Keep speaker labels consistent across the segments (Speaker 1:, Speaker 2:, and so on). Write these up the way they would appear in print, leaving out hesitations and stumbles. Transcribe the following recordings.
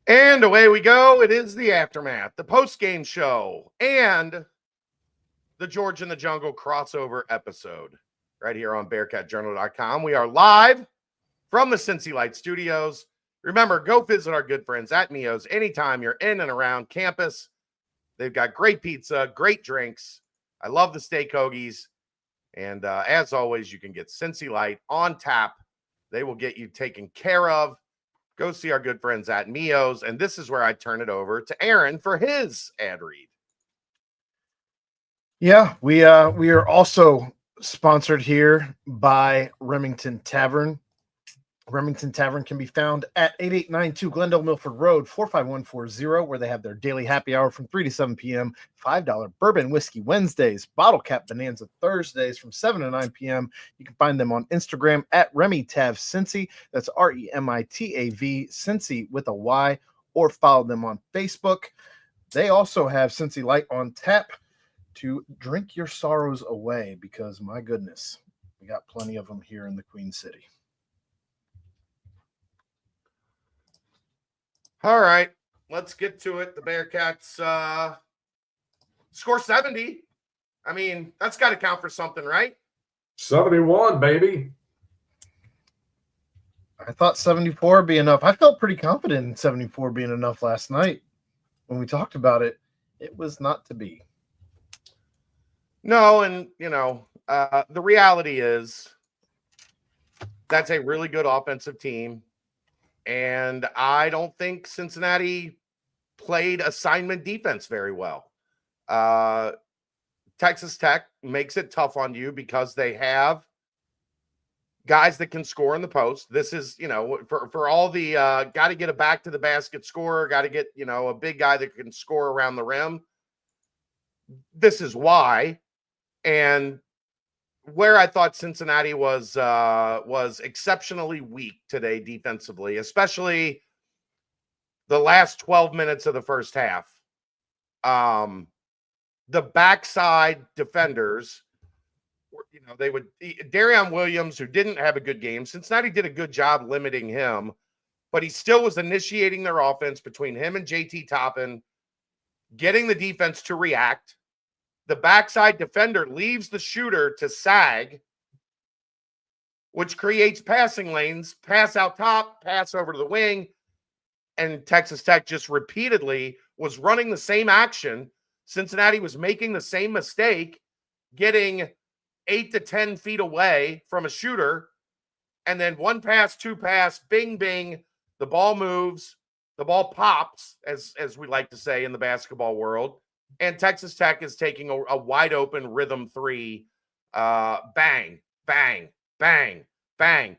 Speaker 1: And away we go. It is the aftermath, the post-game show, and the George in the Jungle crossover episode right here on BearcatJournal.com. We are live from the Cincy Light Studios. Remember, go visit our good friends at Mio's anytime you're in and around campus. They've got great pizza, great drinks. I love the steak hoagies. And as always, you can get Cincy Light on tap. They will get you taken care of. Go see our good friends at Mio's. And this is where I turn it over to Aaron for his ad read.
Speaker 2: Yeah, we are also sponsored here by Remington Tavern. Remington Tavern can be found at 8892 Glendale Milford Road, 45140, where they have their daily happy hour from 3 to 7 p.m., $5 bourbon whiskey Wednesdays, bottle cap bonanza Thursdays from 7 to 9 p.m. You can find them on Instagram at RemyTavCincy. That's REMITAV Cincy with a Y, or follow them on Facebook. They also have Cincy Light on tap to drink your sorrows away because, my goodness, we got plenty of them here in the Queen City.
Speaker 1: All right, let's get to it. The Bearcats score 70. I mean, that's got to count for something, right?
Speaker 3: 71, baby.
Speaker 2: I thought 74 would be enough. I felt pretty confident in 74 being enough last night. When we talked about it, it was not to be.
Speaker 1: No, and, the reality is that's a really good offensive team. And I don't think Cincinnati played assignment defense very well. Texas Tech makes it tough on you because they have guys that can score in the post. This is, for all the got to get a back to the basket scorer, got to get, a big guy that can score around the rim. This is why. And where I thought Cincinnati was exceptionally weak today defensively, especially the last 12 minutes of the first half. The backside defenders, Darion Williams, who didn't have a good game. Cincinnati did a good job limiting him, but he still was initiating their offense between him and JT Toppin, getting the defense to react. The backside defender leaves the shooter to sag, which creates passing lanes, pass out top, pass over to the wing. And Texas Tech just repeatedly was running the same action. Cincinnati was making the same mistake, getting 8 to 10 feet away from a shooter. And then one pass, two pass, bing, bing. The ball moves. The ball pops, as we like to say in the basketball world. And Texas Tech is taking a wide open rhythm three. Bang, bang, bang, bang.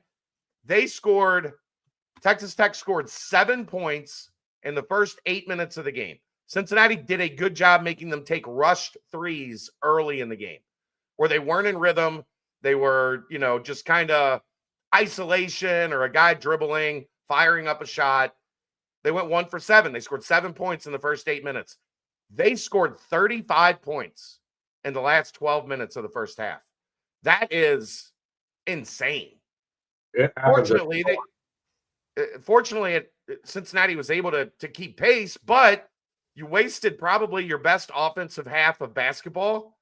Speaker 1: Texas Tech scored 7 points in the first 8 minutes of the game. Cincinnati did a good job making them take rushed threes early in the game where they weren't in rhythm. They were, just kind of isolation or a guy dribbling, firing up a shot. They went 1 for 7. They scored 7 points in the first 8 minutes. They scored 35 points in the last 12 minutes of the first half. That is insane. Fortunately, Cincinnati was able to keep pace, but you wasted probably your best offensive half of basketball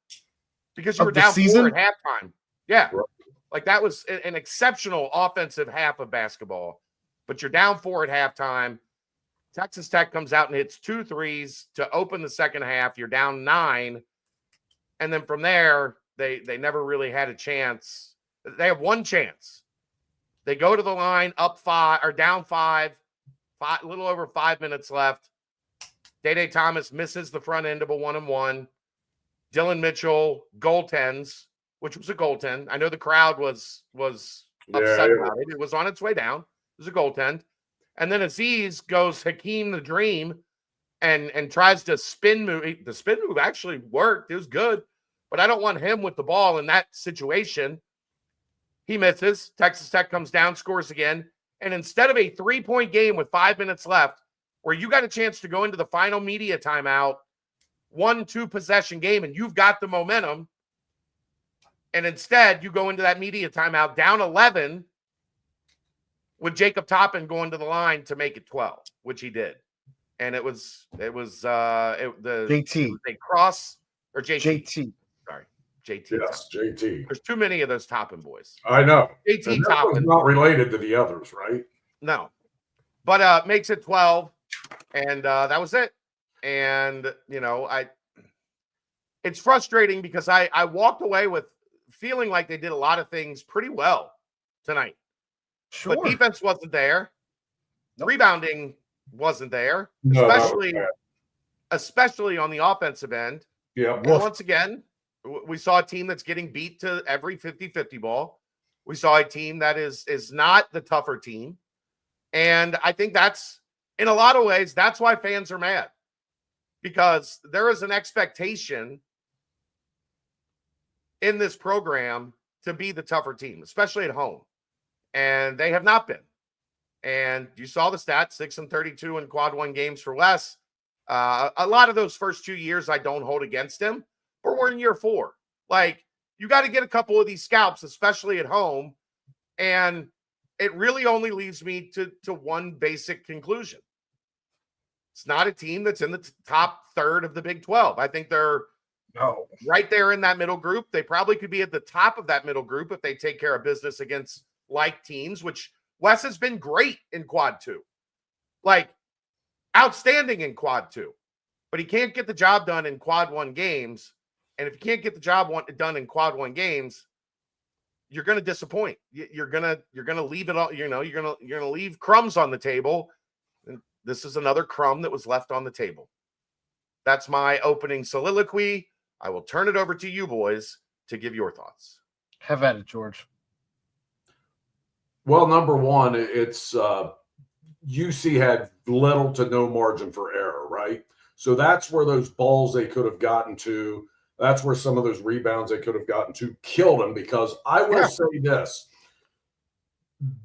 Speaker 1: because you were down 4 at halftime. Yeah. Like that was an exceptional offensive half of basketball, but you're down 4 at halftime. Texas Tech comes out and hits 2 threes to open the second half. You're down 9. And then from there, they never really had a chance. They have one chance. They go to the line up 5 or down 5, a little over 5 minutes left. Day Thomas misses the front end of a 1-and-1. Dylan Mitchell goaltends, which was a goaltend. I know the crowd was upset about it. It was on its way down. It was a goaltend. And then Aziz goes Hakeem the Dream and tries to spin move. The spin move actually worked. It was good. But I don't want him with the ball in that situation. He misses. Texas Tech comes down, scores again. And instead of a 3-point game with 5 minutes left, where you got a chance to go into the final media timeout, 1-2 possession game, and you've got the momentum, and instead you go into that media timeout down 11 with Jacob Toppin going to the line to make it 12, which he did. and it was the
Speaker 2: JT.
Speaker 1: it was a cross or JT.
Speaker 2: JT.
Speaker 1: Sorry, JT.
Speaker 3: Yes, JT.
Speaker 1: There's too many of those Toppin boys.
Speaker 3: I know.
Speaker 1: JT
Speaker 3: And that was
Speaker 1: Toppin.
Speaker 3: not related to the others, right?
Speaker 1: No, but makes it 12, and that was it. And it's frustrating because I walked away with feeling like they did a lot of things pretty well tonight.
Speaker 2: Sure.
Speaker 1: But defense wasn't there.
Speaker 2: Nope.
Speaker 1: Rebounding wasn't there,
Speaker 3: No,
Speaker 1: especially on the offensive end.
Speaker 3: Yeah.
Speaker 1: And once again, we saw a team that's getting beat to every 50-50 ball. We saw a team that is not the tougher team. And I think that's, in a lot of ways, that's why fans are mad. Because there is an expectation in this program to be the tougher team, especially at home. And they have not been. And you saw the stats, 6-32 in quad one games for Wes. A lot of those first 2 years I don't hold against him, but we're in year 4. Like, you got to get a couple of these scalps, especially at home. And it really only leads me to one basic conclusion. It's not a team that's in the top third of the Big 12. I think they're right there in that middle group. They probably could be at the top of that middle group if they take care of business against like teams, which Wes has been great in quad 2. Like, outstanding in quad 2. But he can't get the job done in quad 1 games. And if you can't get the job done in quad 1 games, you're going to disappoint. You're going to leave it all, you're going to leave crumbs on the table. And this is another crumb that was left on the table. That's my opening soliloquy. I will turn it over to you boys to give your thoughts.
Speaker 2: Have at it, George.
Speaker 3: Well, number one, it's UC had little to no margin for error, right? So that's where those balls they could have gotten to, that's where some of those rebounds they could have gotten to killed them, because I will say this.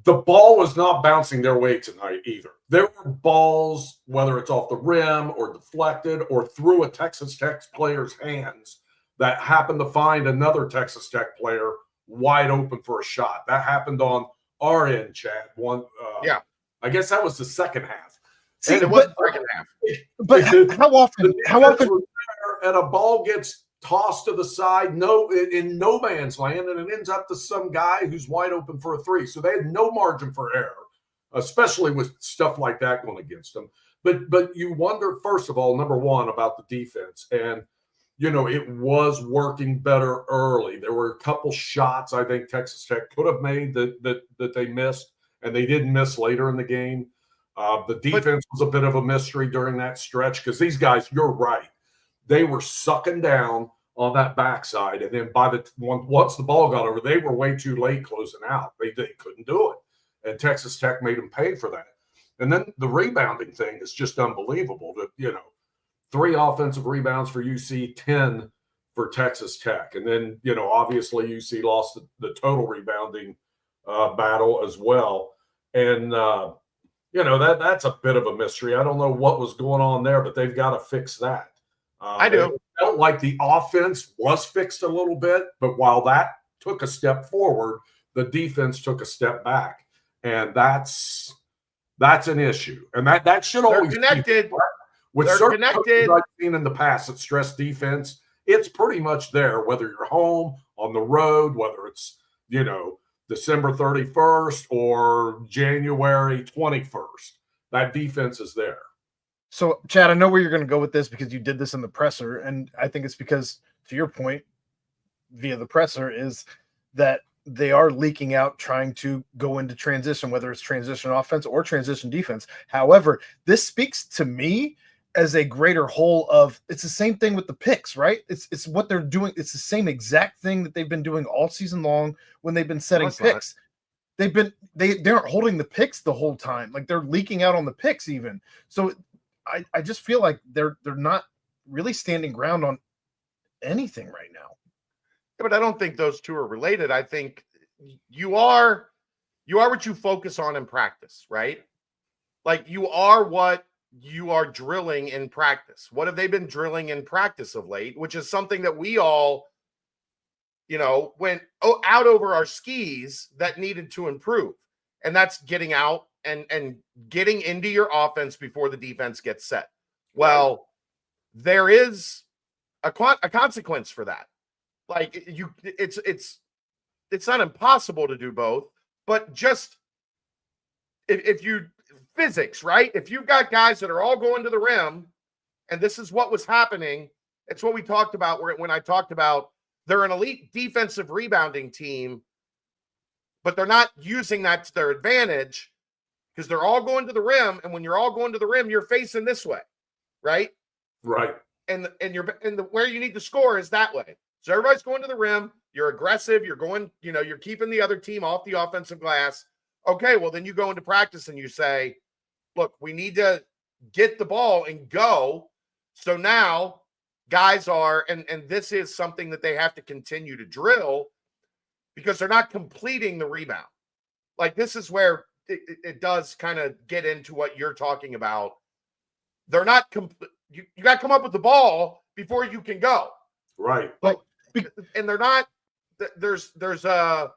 Speaker 3: The ball was not bouncing their way tonight either. There were balls, whether it's off the rim or deflected or through a Texas Tech player's hands, that happened to find another Texas Tech player wide open for a shot. That happened on our end, Chad. I guess that was the second half.
Speaker 2: See,
Speaker 1: and it was the second half.
Speaker 2: But how often?
Speaker 3: And a ball gets tossed to the side, in no man's land, and it ends up to some guy who's wide open for a three. So they had no margin for error, especially with stuff like that going against them. But you wonder, first of all, number one, about the defense. And, it was working better early. There were a couple shots I think Texas Tech could have made that they missed, and they didn't miss later in the game. The defense was a bit of a mystery during that stretch, because these guys, you're right, they were sucking down on that backside, and then once the ball got over, they were way too late closing out. They couldn't do it, and Texas Tech made them pay for that. And then the rebounding thing is just unbelievable. That 3 offensive rebounds for UC, 10 for Texas Tech, and then obviously UC lost the total rebounding battle as well, and that's a bit of a mystery. I don't know what was going on there, but they've got to fix that.
Speaker 1: I do.
Speaker 3: It felt like the offense was fixed a little bit, but while that took a step forward, the defense took a step back, and that's an issue. And that should always
Speaker 1: be connected.
Speaker 3: With
Speaker 1: They're
Speaker 3: certain
Speaker 1: connected.
Speaker 3: I've seen in the past that stress defense, it's pretty much there, whether you're home, on the road, whether it's December 31st or January 21st. That defense is there.
Speaker 2: So, Chad, I know where you're going to go with this, because you did this in the presser, and I think it's because, to your point, via the presser, is that they are leaking out trying to go into transition, whether it's transition offense or transition defense. However, this speaks to me as a greater whole of, it's the same thing with the picks, right? It's what they're doing. It's the same exact thing that they've been doing all season long when they've been setting picks. They aren't holding the picks the whole time. Like, they're leaking out on the picks even. So I just feel like they're not really standing ground on anything right now.
Speaker 1: Yeah, but I don't think those two are related. I think you are what you focus on in practice, right? Like, you are what you are drilling in practice. What have they been drilling in practice of late? Which is something that we all, went out over our skis that needed to improve. And that's getting out and getting into your offense before the defense gets set. Well, there is a consequence for that. Like it's not impossible to do both, but just if you physics, right? If you've got guys that are all going to the rim, and this is what was happening, it's what we talked about when I talked about they're an elite defensive rebounding team, but they're not using that to their advantage because they're all going to the rim, and when you're all going to the rim, you're facing this way, right?
Speaker 3: Right.
Speaker 1: And where you need to score is that way. So everybody's going to the rim. You're aggressive. You're going, you're keeping the other team off the offensive glass. Okay, well, then you go into practice and you say, look, we need to get the ball and go. So now guys are, and this is something that they have to continue to drill because they're not completing the rebound. Like this is where it does kind of get into what you're talking about. They're not you got to come up with the ball before you can go.
Speaker 3: Right.
Speaker 1: And they're not, there's a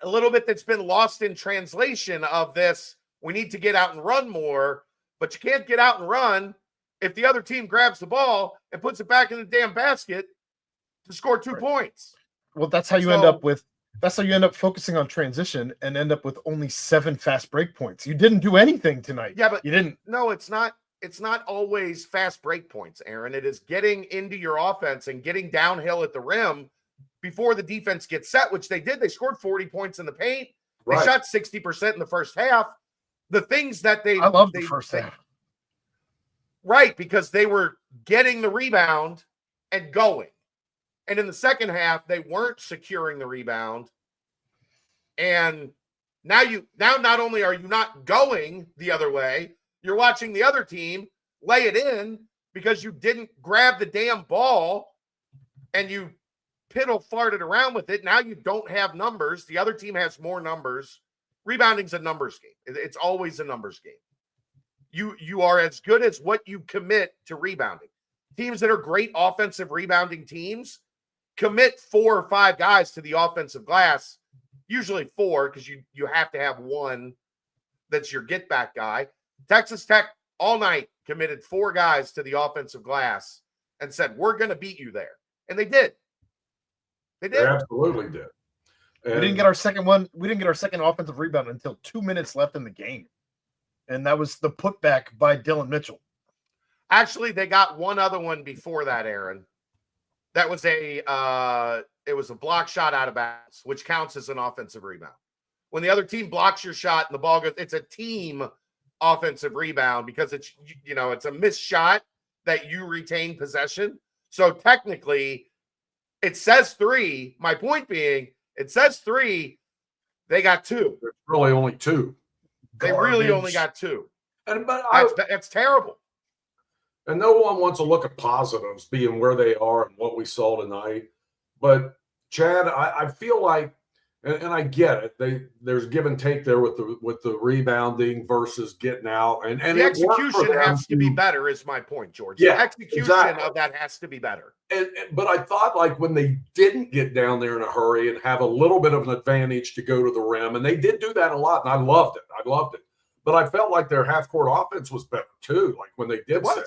Speaker 1: little bit that's been lost in translation of this. We need to get out and run more, but you can't get out and run if the other team grabs the ball and puts it back in the damn basket to score 2 points.
Speaker 2: Well, that's how you end up focusing on transition and end up with only 7 fast break points. You didn't do anything tonight.
Speaker 1: Yeah, but
Speaker 2: you didn't.
Speaker 1: No, it's not always fast break points, Aaron. It is getting into your offense and getting downhill at the rim before the defense gets set, which they did. They scored 40 points in the paint. They shot 60% in the first half. The things that I
Speaker 2: love the first half.
Speaker 1: Right, because they were getting the rebound and going. And in the second half, they weren't securing the rebound. And now not only are you not going the other way, you're watching the other team lay it in because you didn't grab the damn ball and you piddle farted around with it. Now you don't have numbers. The other team has more numbers. Rebounding's a numbers game. It's always a numbers game. You are as good as what you commit to rebounding. Teams that are great offensive rebounding teams commit 4 or 5 guys to the offensive glass, usually 4 because you have to have one that's your get back guy. Texas Tech all night committed 4 guys to the offensive glass and said, we're going to beat you there. And they did. They
Speaker 3: absolutely did.
Speaker 2: And we didn't get our second one. We didn't get our second offensive rebound until 2 minutes left in the game. And that was the putback by Dylan Mitchell.
Speaker 1: Actually, they got one other one before that, Aaron. That was it was a block shot out of bounds, which counts as an offensive rebound. When the other team blocks your shot and the ball goes, it's a team offensive rebound because it's a missed shot that you retain possession. So technically, it says 3. My point being, it says 3. They got 2.
Speaker 3: There's really only 2.
Speaker 1: They really only got 2.
Speaker 3: But
Speaker 1: that's terrible.
Speaker 3: And no one wants to look at positives being where they are and what we saw tonight. But Chad, I feel like, and I get it. There's give and take there with the rebounding versus getting out, and
Speaker 1: the execution has to be better. Is my point, George?
Speaker 3: Yeah,
Speaker 1: the execution of that has to be better.
Speaker 3: But I thought like when they didn't get down there in a hurry and have a little bit of an advantage to go to the rim, and they did do that a lot, and I loved it. But I felt like their half-court offense was better too. Like when they did set.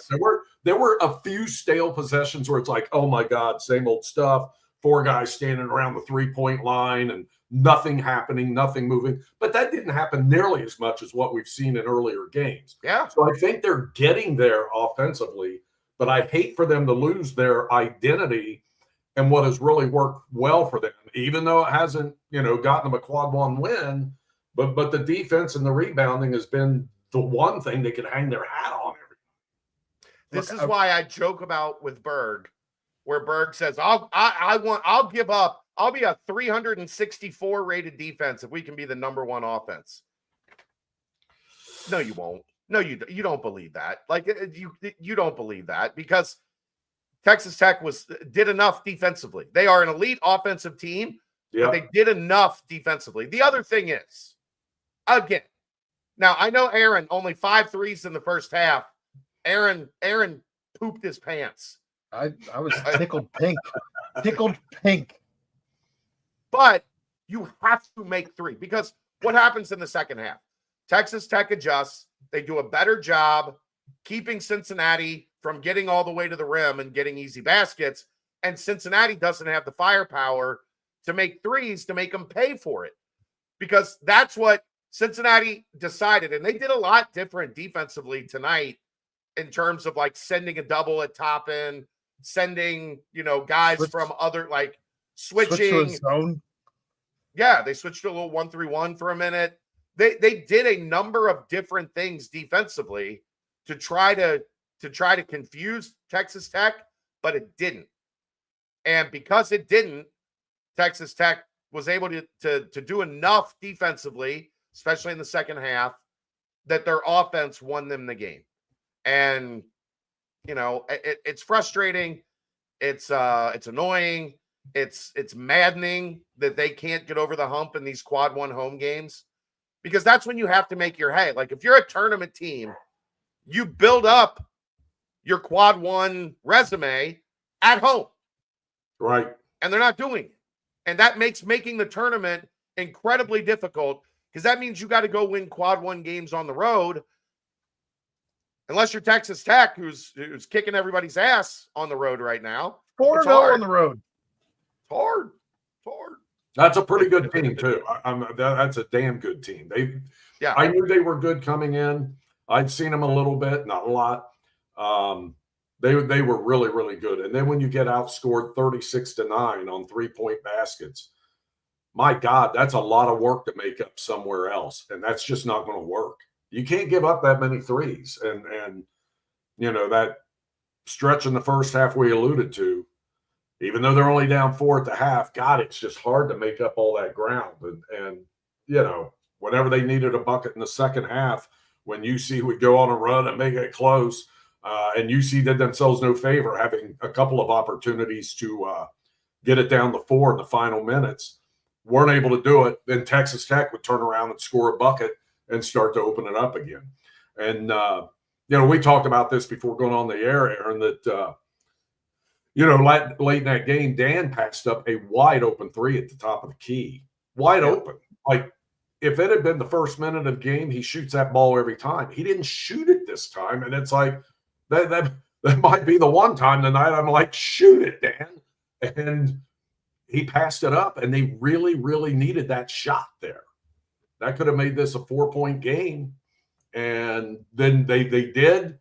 Speaker 3: There were a few stale possessions where it's like, oh my God, same old stuff. 4 guys standing around the 3-point line and nothing happening, nothing moving. But that didn't happen nearly as much as what we've seen in earlier games.
Speaker 1: Yeah.
Speaker 3: So I think they're getting there offensively, but I hate for them to lose their identity and what has really worked well for them, even though it hasn't, gotten them a quad 1 win. But the defense and the rebounding has been the one thing they can hang their hat on every night.
Speaker 1: This is why I joke about with Berg, where Berg says, I'll give up. I'll be a 364 rated defense if we can be the number 1 offense. No, you won't. No, you don't believe that. Like you don't believe that because Texas Tech did enough defensively. They are an elite offensive team, but they did enough defensively. The other thing is, again, now I know Aaron only 5 threes in the first half. Aaron pooped his pants.
Speaker 2: I was tickled pink. Tickled pink.
Speaker 1: But you have to make 3 because what happens in the second half? Texas Tech adjusts. They do a better job keeping Cincinnati from getting all the way to the rim and getting easy baskets. And Cincinnati doesn't have the firepower to make threes to make them pay for it, because that's what Cincinnati decided. And they did a lot different defensively tonight in terms of like sending a double at top end, sending, guys from other, like switching.
Speaker 2: Switch to a zone.
Speaker 1: Yeah, they switched to a little 1-3-1 for a minute. They did a number of different things defensively to try to confuse Texas Tech, but it didn't. And because it didn't, Texas Tech was able to do enough defensively, especially in the second half, that their offense won them the game. And it's frustrating. It's annoying. It's maddening that they can't get over the hump in these quad one home games, because that's when you have to make your hay. Like if you're a tournament team, you build up your quad one resume at home.
Speaker 3: Right.
Speaker 1: And they're not doing it. And that makes making the tournament incredibly difficult, because that means you got to go win quad one games on the road. Unless you're Texas Tech, who's kicking everybody's ass on the road right now.
Speaker 2: 4-0 on the road.
Speaker 1: It's hard.
Speaker 3: That's a pretty good team too. That's a damn good team. I knew they were good coming in. I'd seen them a little bit, not a lot. They were really, really good. And then when you get outscored 36-9 on 3-point baskets, my God, that's a lot of work to make up somewhere else. And that's just not going to work. You can't give up that many threes. And that stretch in the first half we alluded to, even though they're only down 4 at the half, God, it's just hard to make up all that ground. And whenever they needed a bucket in the second half, when UC would go on a run and make it close, and UC did themselves no favor, having a couple of opportunities to get it down to 4 in the final minutes, weren't able to do it, then Texas Tech would turn around and score a bucket and start to open it up again. And, we talked about this before going on the air, Aaron, that, late in that game, Dan passed up a wide open 3 at the top of the key. Wide open. Like, if it had been the first minute of the game, he shoots that ball every time. He didn't shoot it this time. And it's like, that might be the one time tonight I'm like, shoot it, Dan. And he passed it up, and they really, really needed that shot there. That could have made this a 4-point game. And then they did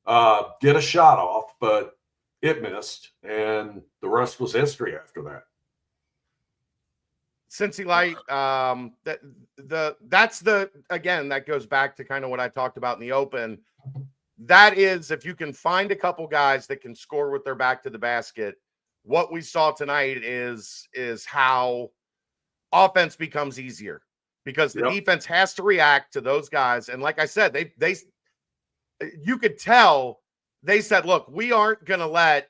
Speaker 3: get a shot off, but it missed. And the rest was history after that.
Speaker 1: Cincy Light, that goes back to kind of what I talked about in the open. That is, if you can find a couple guys that can score with their back to the basket, what we saw tonight is how offense becomes easier, because the defense has to react to those guys. And like I said, you could tell they said, look, we aren't going to let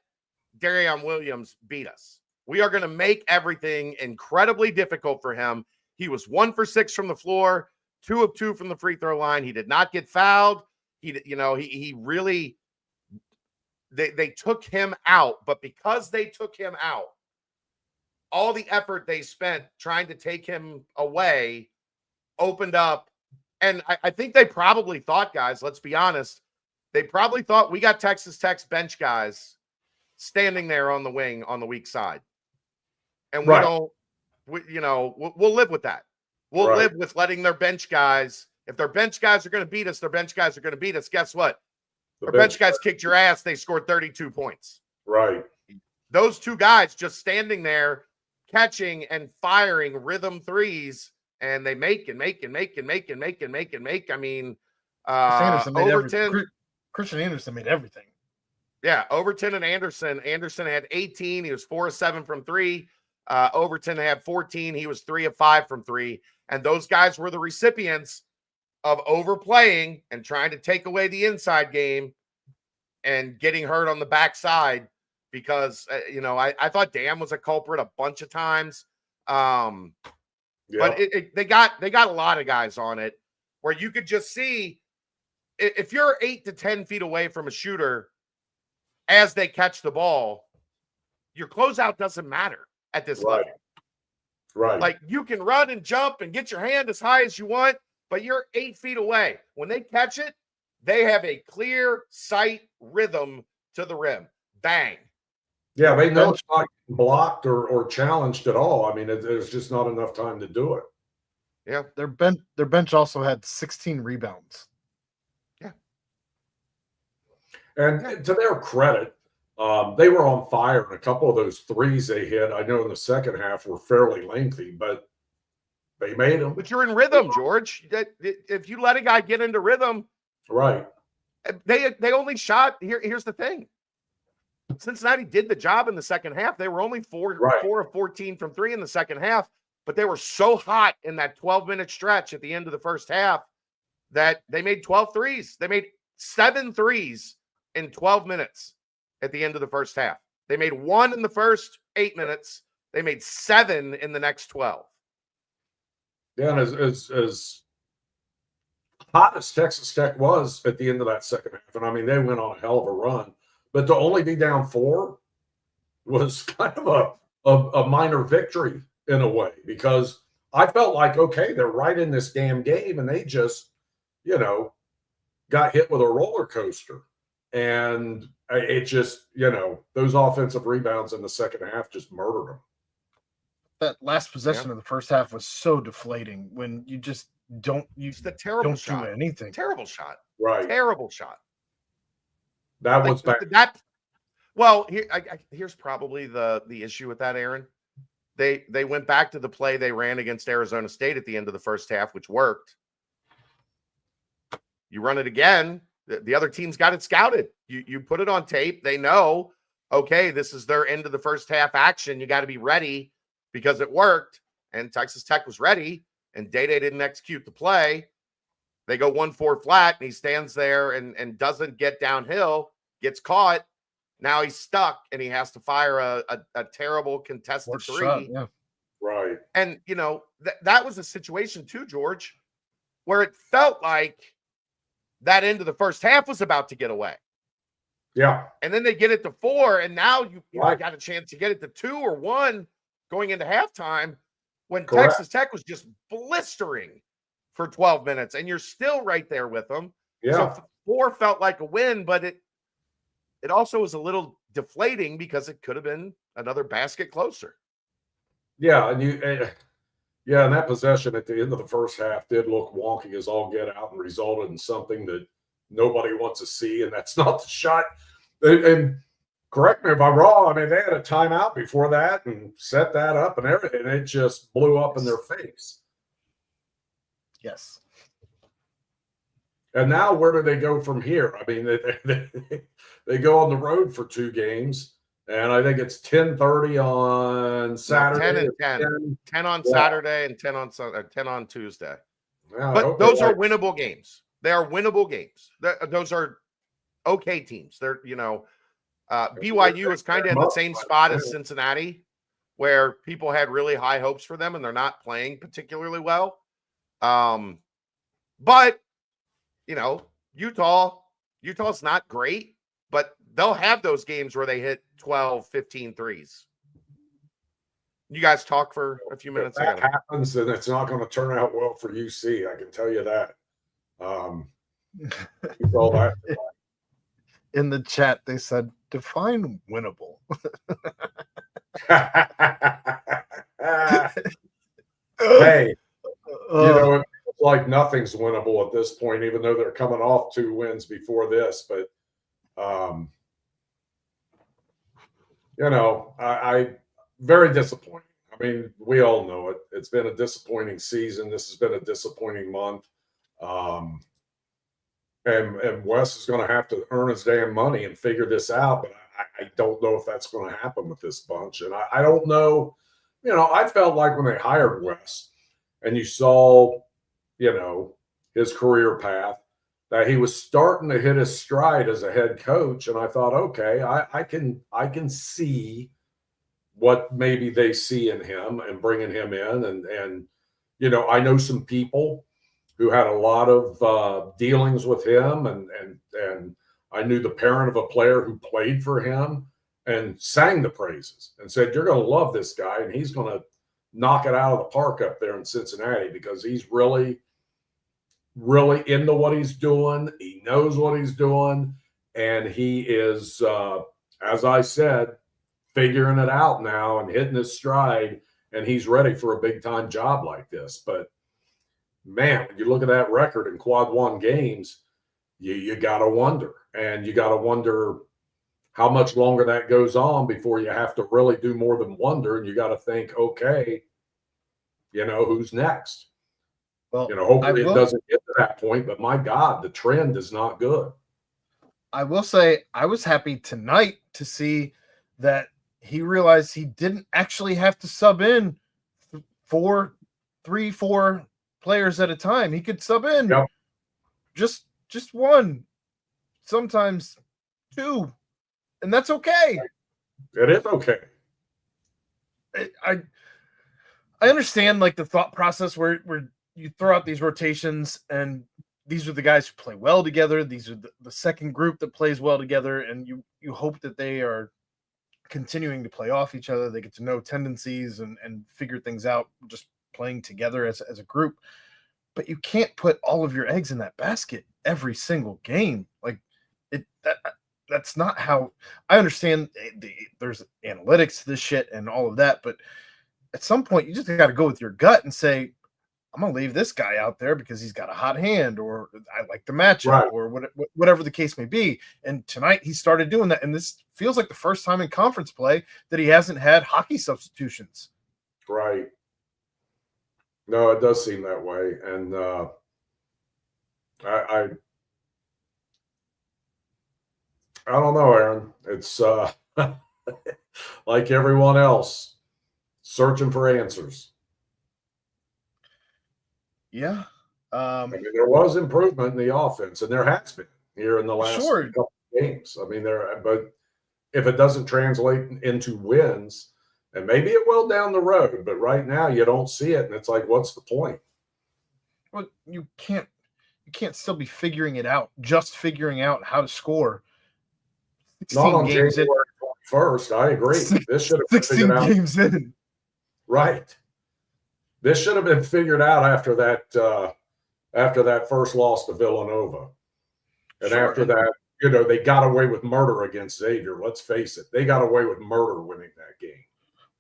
Speaker 1: Darion Williams beat us. We are going to make everything incredibly difficult for him. He was 1 for 6 from the floor, 2 of 2 from the free throw line. He did not get fouled. He really, they took him out, but because they took him out, all the effort they spent trying to take him away opened up. And I think they probably thought, guys, let's be honest, they probably thought we got Texas Tech's bench guys standing there on the wing on the weak side. And we'll live with that. We'll live with letting their bench guys, if their bench guys are going to beat us, their bench guys are going to beat us. Guess what? Their bench guys kicked your ass. They scored 32 points.
Speaker 3: Right.
Speaker 1: Those two guys just standing there, catching and firing rhythm threes, and they make and make and make and make and make and make and make. I mean, Overton.
Speaker 2: Christian Anderson made everything.
Speaker 1: Yeah, Overton and Anderson. Anderson had 18. He was 4 of 7 from 3. Overton had 14. He was 3 of 5 from 3. And those guys were the recipients of overplaying and trying to take away the inside game and getting hurt on the backside, because, I thought Dan was a culprit a bunch of times. But they got a lot of guys on it where you could just see, if you're 8 to 10 feet away from a shooter as they catch the ball, your closeout doesn't matter at this level.
Speaker 3: Right.
Speaker 1: Like, you can run and jump and get your hand as high as you want. but you're 8 feet away. When they catch it, they have a clear sight rhythm to the rim. Bang.
Speaker 3: Yeah, they know it's not blocked or challenged at all. I mean, there's just not enough time to do it.
Speaker 1: Yeah.
Speaker 2: Their bench also had 16 rebounds.
Speaker 1: Yeah.
Speaker 3: And to their credit, they were on fire. And a couple of those threes they hit, I know in the second half, were fairly lengthy, but they made them.
Speaker 1: But you're in rhythm, George. If you let a guy get into rhythm,
Speaker 3: right?
Speaker 1: They only shot. Here's the thing. Cincinnati did the job in the second half. They were only 4 of 14 from 3 in the second half, but they were so hot in that 12-minute stretch at the end of the first half that they made 12 threes. They made 7 threes in 12 minutes at the end of the first half. They made 1 in the first 8 minutes. They made 7 in the next 12.
Speaker 3: Yeah, and as hot as Texas Tech was at the end of that second half, and I mean, they went on a hell of a run, but to only be down 4 was kind of a minor victory in a way, because I felt like, okay, they're right in this damn game, and they just, got hit with a roller coaster. And it just, those offensive rebounds in the second half just murdered them.
Speaker 2: That last possession of the first half was so deflating when you just don't do anything.
Speaker 1: Terrible shot.
Speaker 3: Right.
Speaker 1: Terrible shot.
Speaker 3: That was bad.
Speaker 1: Well, here's probably the issue with that, Aaron. They went back to the play they ran against Arizona State at the end of the first half, which worked. You run it again, the other team's got it scouted. You put it on tape. They know, okay, this is their end of the first half action. You got to be ready because it worked. And Texas Tech was ready, and Day-Day didn't execute the play. They go 1-4 flat, and he stands there and doesn't get downhill, gets caught. Now he's stuck, and he has to fire a terrible contested three.
Speaker 2: Shot, yeah.
Speaker 3: Right.
Speaker 1: And, that was a situation too, George, where it felt like that end of the first half was about to get away.
Speaker 3: Yeah.
Speaker 1: And then they get it to 4, and now you got a chance to get it to 2 or 1 going into halftime when Texas Tech was just blistering for 12 minutes, and you're still right there with them.
Speaker 3: Yeah.
Speaker 1: So 4 felt like a win, but it also was a little deflating because it could have been another basket closer.
Speaker 3: Yeah, and that possession at the end of the first half did look wonky as all get out and resulted in something that nobody wants to see, and that's not the shot. And correct me if I'm wrong, I mean, they had a timeout before that and set that up and everything, and it just blew up in their face.
Speaker 2: Yes.
Speaker 3: And now where do they go from here? I mean, they go on the road for 2 games, and I think it's 10:30 on Saturday.
Speaker 1: 10 and 10. 10 on Saturday and 10 on Tuesday.
Speaker 3: Yeah,
Speaker 1: but those are winnable games. They are winnable games. Those are okay teams. They're, BYU is kind of in the same spot as Cincinnati, where people had really high hopes for them, and they're not playing particularly well. But Utah's not great, but they'll have those games where they hit 12, 15 threes. You guys talk for a few minutes.
Speaker 3: If that happens, then it's not going to turn out well for UC. I can tell you that. All that.
Speaker 2: In the chat, they said, define winnable.
Speaker 3: Hey, it's like nothing's winnable at this point, even though they're coming off 2 wins before this. But, I very disappointing. I mean, we all know it. It's been a disappointing season. This has been a disappointing month. And Wes is going to have to earn his damn money and figure this out. But I don't know if that's going to happen with this bunch. And I don't know. I felt like when they hired Wes and you saw, his career path, that he was starting to hit his stride as a head coach. And I thought, okay, I can see what maybe they see in him and bringing him in. And I know some people who had a lot of dealings with him, and I knew the parent of a player who played for him and sang the praises and said, you're going to love this guy, and he's going to knock it out of the park up there in Cincinnati because he's really really into what he's doing. He knows what he's doing, and he is, as I said, figuring it out now and hitting his stride, and he's ready for a big-time job like this. But, man, when you look at that record in quad one games, you got to wonder. And you got to wonder how much longer that goes on before you have to really do more than wonder. And you got to think, okay, who's next?
Speaker 2: Well,
Speaker 3: hopefully it doesn't get to that point. But, my God, the trend is not good.
Speaker 2: I will say I was happy tonight to see that he realized he didn't actually have to sub in 4 players at a time. He could sub in just one, sometimes 2, and that's okay.
Speaker 3: It is okay.
Speaker 2: I understand like the thought process where you throw out these rotations and these are the guys who play well together. These are the second group that plays well together, and you hope that they are continuing to play off each other. They get to know tendencies and figure things out just playing together as a group. But you can't put all of your eggs in that basket every single game. Like that's not how I understand. There's analytics to this shit and all of that, but at some point you just got to go with your gut and say, I'm going to leave this guy out there because he's got a hot hand, or I like the matchup,
Speaker 3: right,
Speaker 2: or whatever the case may be. And tonight he started doing that. And this feels like the first time in conference play that he hasn't had hockey substitutions.
Speaker 3: Right. No, it does seem that way. And I don't know, Aaron. It's like everyone else, searching for answers.
Speaker 2: Yeah.
Speaker 3: I mean, there was improvement in the offense, and there has been here in the last couple of games. I mean, but if it doesn't translate into wins, and maybe it will down the road, but right now you don't see it, and it's like, what's the point?
Speaker 2: Well, you can't still be figuring it out, just figuring out how to score.
Speaker 3: Not on January 21st. I agree. This should have been
Speaker 2: 16 games in.
Speaker 3: Right. This should have been figured out after that first loss to Villanova. And after that, they got away with murder against Xavier. Let's face it. They got away with murder winning that game.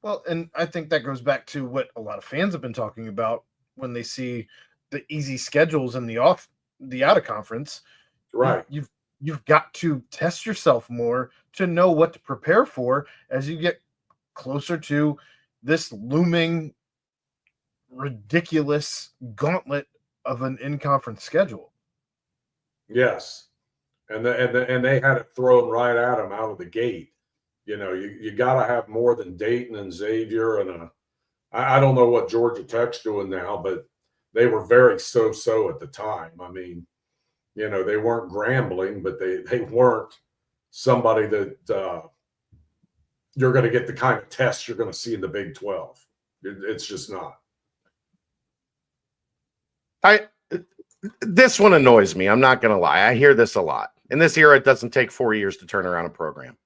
Speaker 2: Well, and I think that goes back to what a lot of fans have been talking about when they see the easy schedules in the out of conference.
Speaker 3: Right.
Speaker 2: You've got to test yourself more to know what to prepare for as you get closer to this looming ridiculous gauntlet of an in-conference schedule.
Speaker 3: Yes. And they had it thrown right at them out of the gate. You got to have more than Dayton and Xavier and I don't know what Georgia Tech's doing now, but they were very so-so at the time. I mean, they weren't Grambling, but they weren't somebody that you're going to get the kind of tests you're going to see in the Big 12. It's just not.
Speaker 1: This one annoys me. I'm not going to lie. I hear this a lot. In this era, it doesn't take 4 years to turn around a program.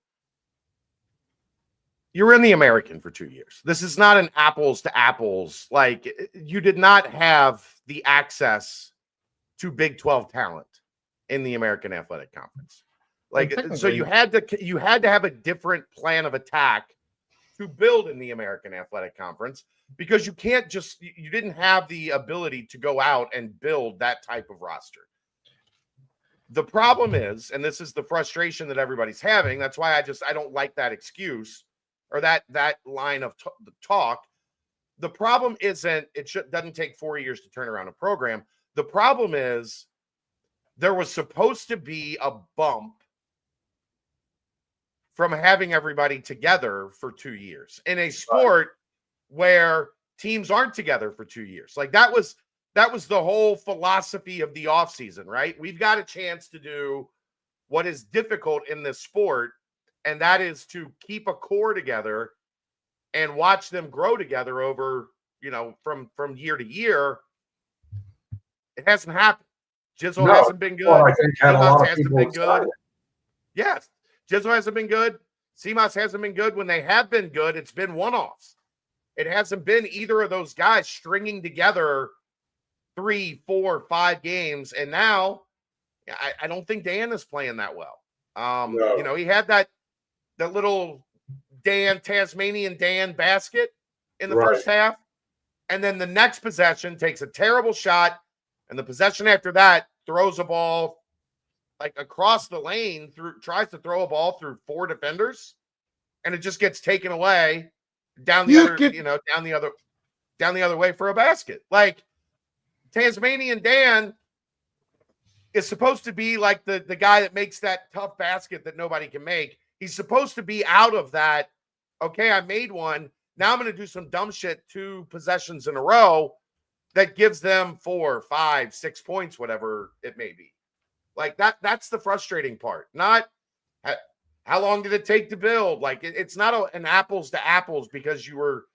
Speaker 1: You're in the American for 2 years. This is not an apples to apples. Like, you did not have the access to Big 12 talent in the American Athletic Conference. Like, so you had to have a different plan of attack to build in the American Athletic Conference, because you didn't have the ability to go out and build that type of roster. The problem is, and this is the frustration that everybody's having, that's why I don't like that excuse or that line of talk. The problem isn't doesn't take 4 years to turn around a program. The problem is there was supposed to be a bump from having everybody together for 2 years in a sport where teams aren't together for 2 years. Like that was the whole philosophy of the offseason, right? We've got a chance to do what is difficult in this sport, and that is to keep a core together and watch them grow together over, from year to year. It hasn't happened. Jizzle hasn't been good.
Speaker 3: Well, I think had a lot of
Speaker 1: hasn't been good. Yes. Jizzle hasn't been good. CMOS hasn't been good. When they have been good, it's been one-offs. It hasn't been either of those guys stringing together 3, 4, 5 games. And now I don't think Dan is playing that well.
Speaker 3: No.
Speaker 1: You know, he had that little Tasmanian Dan basket in the first half. And then the next possession takes a terrible shot. And the possession after that throws a ball like across the lane, tries to throw a ball through 4 defenders. And it just gets taken away down the other way for a basket. Like, Tasmanian Dan is supposed to be like the guy that makes that tough basket that nobody can make. He's supposed to be out of that. Okay, I made one. Now I'm going to do some dumb shit 2 possessions in a row that gives them 4, 5, 6 points, whatever it may be. Like that's the frustrating part. Not how long did it take to build? Like it's not an apples to apples because you were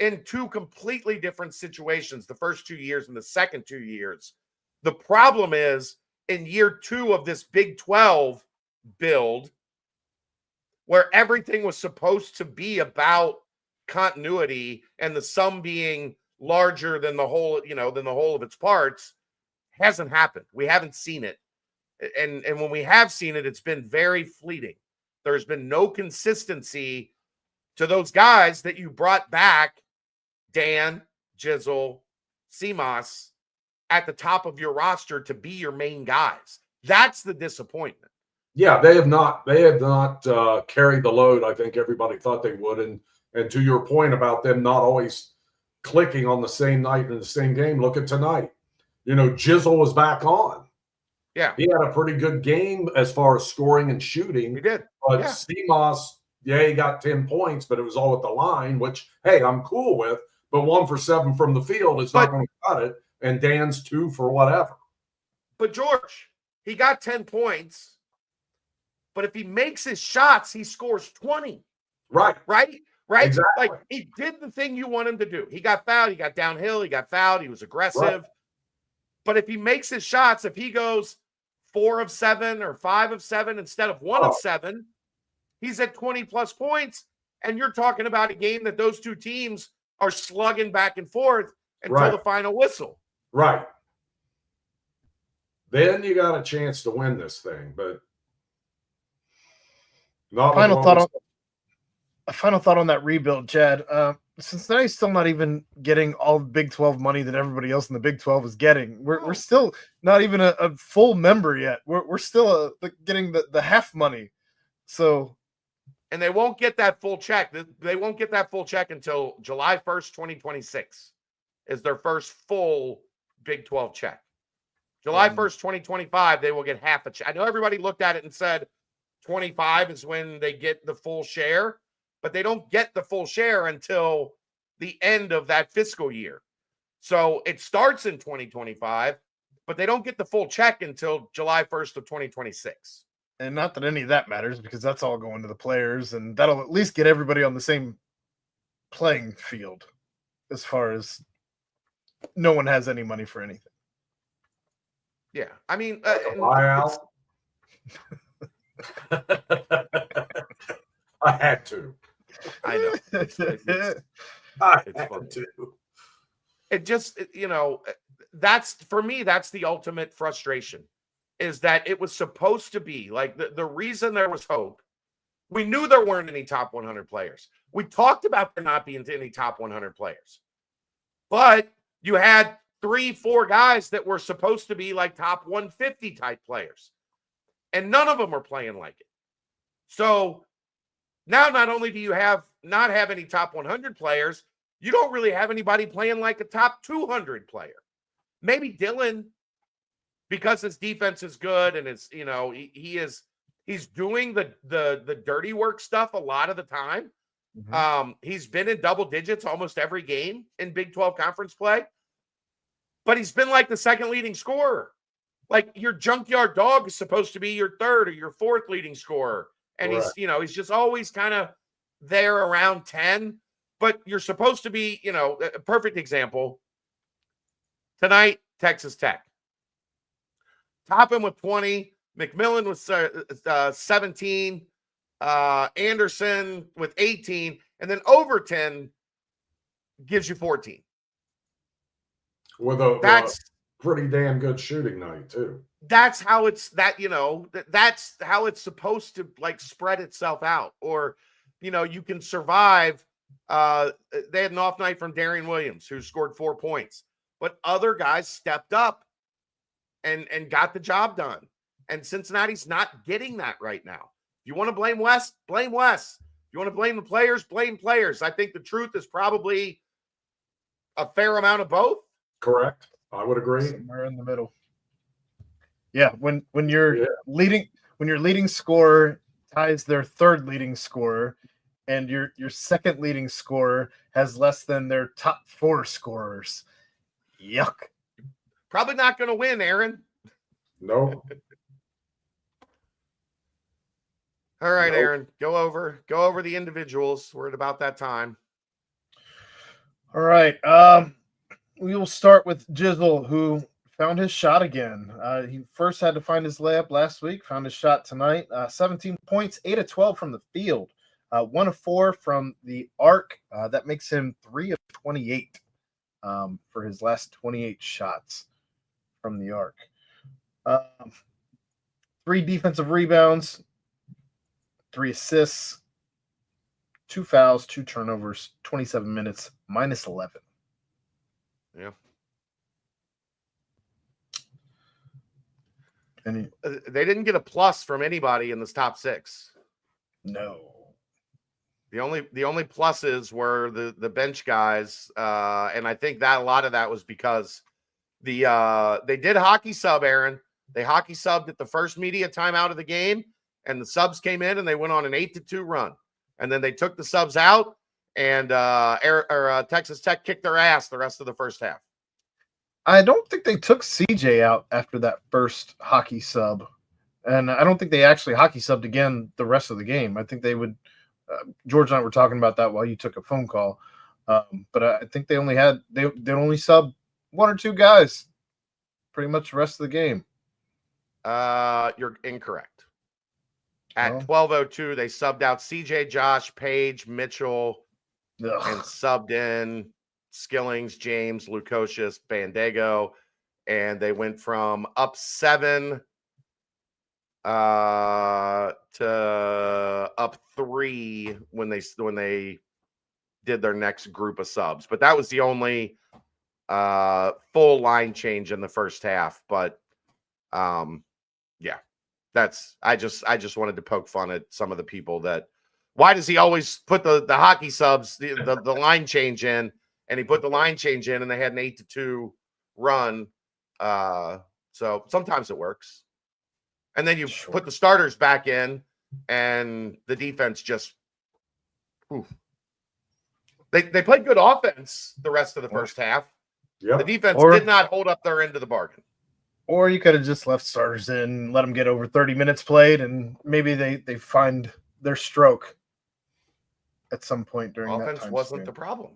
Speaker 1: in 2 completely different situations the first 2 years and the second 2 years. The problem is in year 2 of this Big 12 build, where everything was supposed to be about continuity and the sum being larger than the whole, than the whole of its parts, hasn't happened. We haven't seen it. And when we have seen it, it's been very fleeting. There's been no consistency to those guys that you brought back, Dan, Jizzle, Seamas, at the top of your roster to be your main guys. That's the disappointment.
Speaker 3: Yeah, they have not carried the load I think everybody thought they would. And to your point about them not always clicking on the same night in the same game, look at tonight. Jizzle was back on.
Speaker 1: Yeah.
Speaker 3: He had a pretty good game as far as scoring and shooting.
Speaker 1: He did.
Speaker 3: But Seamas, he got 10 points, but it was all at the line, which, hey, I'm cool with. But 1 for 7 from the field is not going to cut it. And Dan's 2 for whatever.
Speaker 1: But, George, he got 10 points. But if he makes his shots, he scores 20.
Speaker 3: Right.
Speaker 1: Exactly. Like, he did the thing you want him to do. He got fouled. He got downhill. He got fouled. He was aggressive. Right. But if he makes his shots, if he goes 4 of 7 or 5 of 7 instead of 1 of 7, he's at 20-plus points. And you're talking about a game that those 2 teams are slugging back and forth until the final whistle.
Speaker 3: Right. Then you got a chance to win this thing, but not.
Speaker 2: A final thought on that rebuild, Chad. Cincinnati's still not even getting all the Big 12 money that everybody else in the Big 12 is getting. We're still not even a full member yet. We're still getting the half money. So,
Speaker 1: and they won't get that full check. They won't get that full check until July 1st, 2026 is their first full Big 12 check. July 1st, 2025, they will get half a check. I know everybody looked at it and said 25 is when they get the full share, but they don't get the full share until the end of that fiscal year. So it starts in 2025, but they don't get the full check until July 1st of 2026.
Speaker 2: And not that any of that matters because that's all going to the players, and that'll at least get everybody on the same playing field as far as no one has any money for anything.
Speaker 1: Yeah. I mean,
Speaker 3: buyout. I had to.
Speaker 1: I know. It's
Speaker 3: fun too.
Speaker 1: It just, that's for me, that's the ultimate frustration is that it was supposed to be like the reason there was hope. We knew there weren't any top 100 players. We talked about there not being any top 100 players, but you had 3-4 guys that were supposed to be like top 150 type players, and none of them are playing like it. So now not only do you not have any top 100 players, you don't really have anybody playing like a top 200 player. Maybe Dylan, because his defense is good and it's, he's doing the dirty work stuff a lot of the time. Mm-hmm. He's been in double digits almost every game in Big 12 conference play, but he's been like the second leading scorer. Like your junkyard dog is supposed to be your third or your fourth leading scorer. And he's just always kind of there around 10, but you're supposed to be, a perfect example. Tonight, Texas Tech. Toppin with 20, McMillan with 17, Anderson with 18, and then Overton gives you 14.
Speaker 3: With a pretty damn good shooting night too.
Speaker 1: That's how that's how it's supposed to like spread itself out. Or, you can survive. They had an off night from Darian Williams, who scored 4 points, but other guys stepped up and got the job done. And Cincinnati's not getting that right now. If you want to blame Wes, blame Wes. If you want to blame the players, blame players. I think the truth is probably a fair amount of both.
Speaker 3: Correct. I would agree.
Speaker 2: Somewhere in the middle. Yeah, when your leading scorer ties their third leading scorer, and your second leading scorer has less than their top 4 scorers. Yuck.
Speaker 1: Probably not going to win, Aaron.
Speaker 3: No.
Speaker 1: All right,
Speaker 3: Nope.
Speaker 1: Aaron, go over the individuals. We're at about that time.
Speaker 2: All right. We will start with Jizzle, who found his shot again. He first had to find his layup last week, found his shot tonight. 17 points, 8 of 12 from the field, 1 of 4 from the arc. That makes him 3 of 28 for his last 28 shots from the arc. 3 defensive rebounds, 3 assists, 2 fouls, 2 turnovers, 27 minutes, minus 11.
Speaker 1: Yeah. They didn't get a plus from anybody in this top 6.
Speaker 2: No.
Speaker 1: The only pluses were the bench guys, and I think that a lot of that was because they did hockey sub, Aaron. They hockey subbed at the first media timeout of the game, and the subs came in and they went on an 8-2 run, and then they took the subs out, and Texas Tech kicked their ass the rest of the first half.
Speaker 2: I don't think they took CJ out after that first hockey sub, and I don't think they actually hockey subbed again the rest of the game. I think they would. George and I were talking about that while you took a phone call, but I think they only sub 1 or 2 guys, pretty much the rest of the game.
Speaker 1: You're incorrect. At 12:02, they subbed out CJ, Josh, Page, Mitchell, and subbed in Skillings, James, Lukosius, Bandego, and they went from up 7 to up 3 when they did their next group of subs. But that was the only full line change in the first half. But yeah, I just wanted to poke fun at some of the people that why does he always put the hockey subs the line change in? And he put the line change in, and they had an 8-2 run. So sometimes it works. And then you put the starters back in, and the defense just they played good offense the rest of the first half. Yep. The defense did not hold up their end of the bargain.
Speaker 2: Or you could have just left starters in, let them get over 30 minutes played, and maybe they find their stroke at some point during that time.
Speaker 1: Offense wasn't the problem.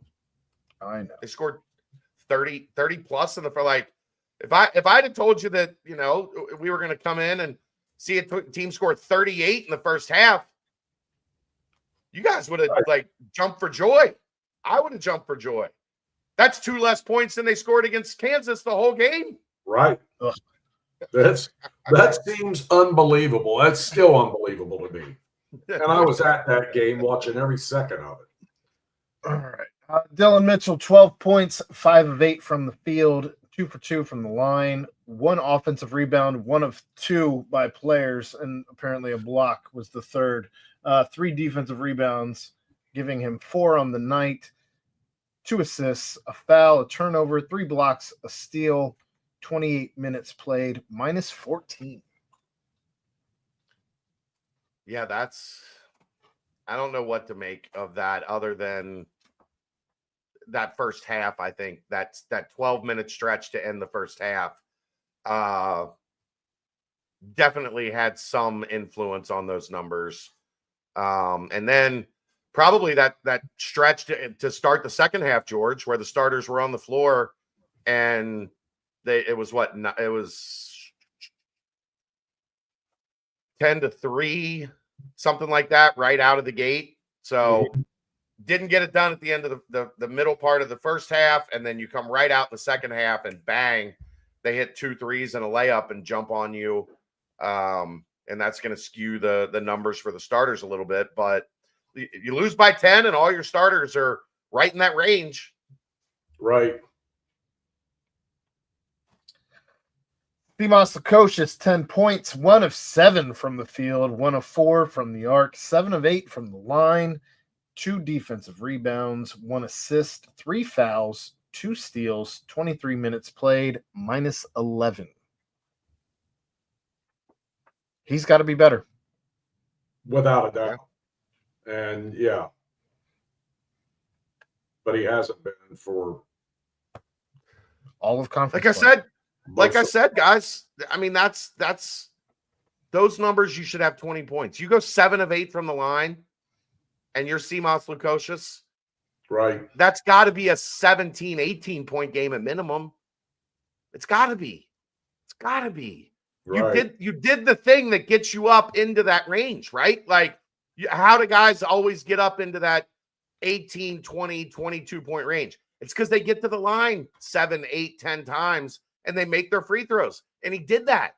Speaker 2: I know.
Speaker 1: They scored 30 plus in the like. If I'd have told you that, we were going to come in and see a team score 38 in the first half, you guys would have jumped for joy. I would have jumped for joy. That's 2 less points than they scored against Kansas the whole game.
Speaker 3: Right. That seems unbelievable. That's still unbelievable to me. And I was at that game watching every second of it.
Speaker 2: All right. Dylan Mitchell, 12 points, 5 of 8 from the field, 2 for 2 from the line, 1 offensive rebound, 1 of 2 by players, and apparently a block was the third. 3 defensive rebounds, giving him 4 on the night, 2 assists, a foul, a turnover, 3 blocks, a steal, 28 minutes played, minus 14.
Speaker 1: Yeah, I don't know what to make of that other than that first half. I think that 12-minute stretch to end the first half definitely had some influence on those numbers. And then probably that stretch to start the second half, George, where the starters were on the floor and it was 10-3, something like that, right out of the gate. So didn't get it done at the end of the middle part of the first half, and then you come right out in the second half and bang, they hit 2 threes and a layup and jump on you. And that's going to skew the numbers for the starters a little bit. But you lose by 10 and all your starters are right in that range.
Speaker 3: Right.
Speaker 2: Simas Lukosius, 10 points, 1 of 7 from the field, 1 of 4 from the arc, 7 of 8 from the line, 2 defensive rebounds, 1 assist, 3 fouls, 2 steals, 23 minutes played, minus 11. He's got to be better.
Speaker 3: Without a doubt. Yeah. And yeah. But he hasn't been for
Speaker 2: all of conference.
Speaker 1: Like I said, guys, I mean, that's those numbers. You should have 20 points. You go 7 of 8 from the line and you're Simas Lukosius.
Speaker 3: Right.
Speaker 1: That's got to be a 17, 18 point game at minimum. It's got to be. It's got to be. Right. You did the thing that gets you up into that range, right? Like, how do guys always get up into that 18, 20, 22 point range? It's because they get to the line 7, 8, 10 times and they make their free throws. And he did that.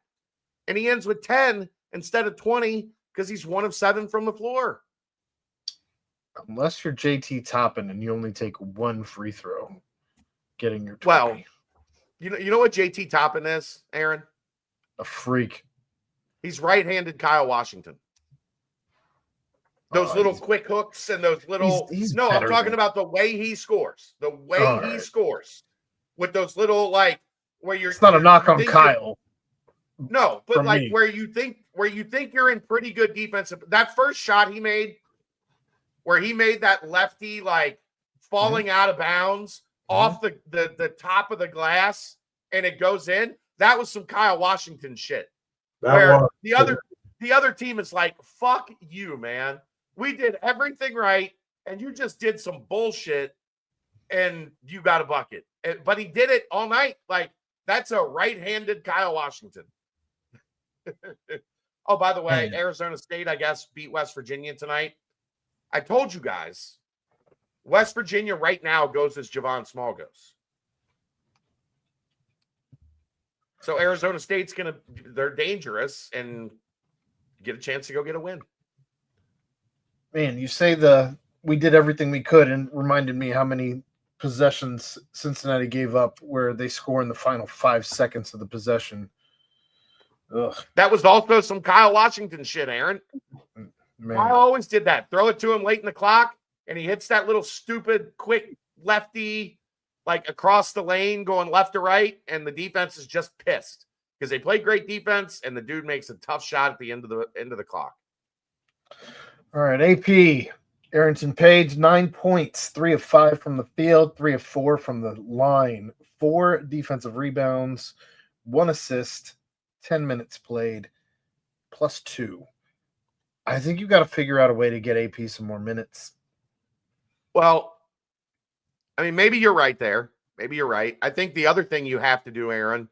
Speaker 1: And he ends with 10 instead of 20 because he's 1 of 7 from the floor.
Speaker 2: Unless you're JT Toppin and you only take 1 free throw, getting your 20.
Speaker 1: Well, you know what JT Toppin is, Aaron?
Speaker 2: A freak.
Speaker 1: He's right-handed Kyle Washington. Those little quick hooks and those little I'm talking about the way he scores. The way he scores with those little, like, where you're.
Speaker 2: It's not a knock on Kyle.
Speaker 1: No, but like where you think you're in pretty good defense. That first shot he made, where he made that lefty like falling out of bounds off the top of the glass and it goes in. That was some Kyle Washington shit. The other team is like, fuck you, man. We did everything right, and you just did some bullshit, and you got a bucket. But he did it all night. Like, that's a right-handed Kyle Washington. Oh, by the way, Arizona State, I guess, beat West Virginia tonight. I told you guys, West Virginia right now goes as Javon Small goes. So Arizona State's they're dangerous and get a chance to go get a win.
Speaker 2: Man, you say we did everything we could, and reminded me how many possessions Cincinnati gave up where they score in the final 5 seconds of the possession. Ugh.
Speaker 1: That was also some Kyle Washington shit, Aaron. Man. Kyle always did that. Throw it to him late in the clock, and he hits that little stupid, quick lefty, like across the lane going left to right, and the defense is just pissed because they play great defense, and the dude makes a tough shot at the end of the clock.
Speaker 2: All right, AP, Arrington Page, 9 points, 3 of 5 from the field, 3 of 4 from the line, 4 defensive rebounds, 1 assist, 10 minutes played, plus 2. I think you got to figure out a way to get AP some more minutes.
Speaker 1: Well, I mean, maybe you're right there. Maybe you're right. I think the other thing you have to do, Aaron,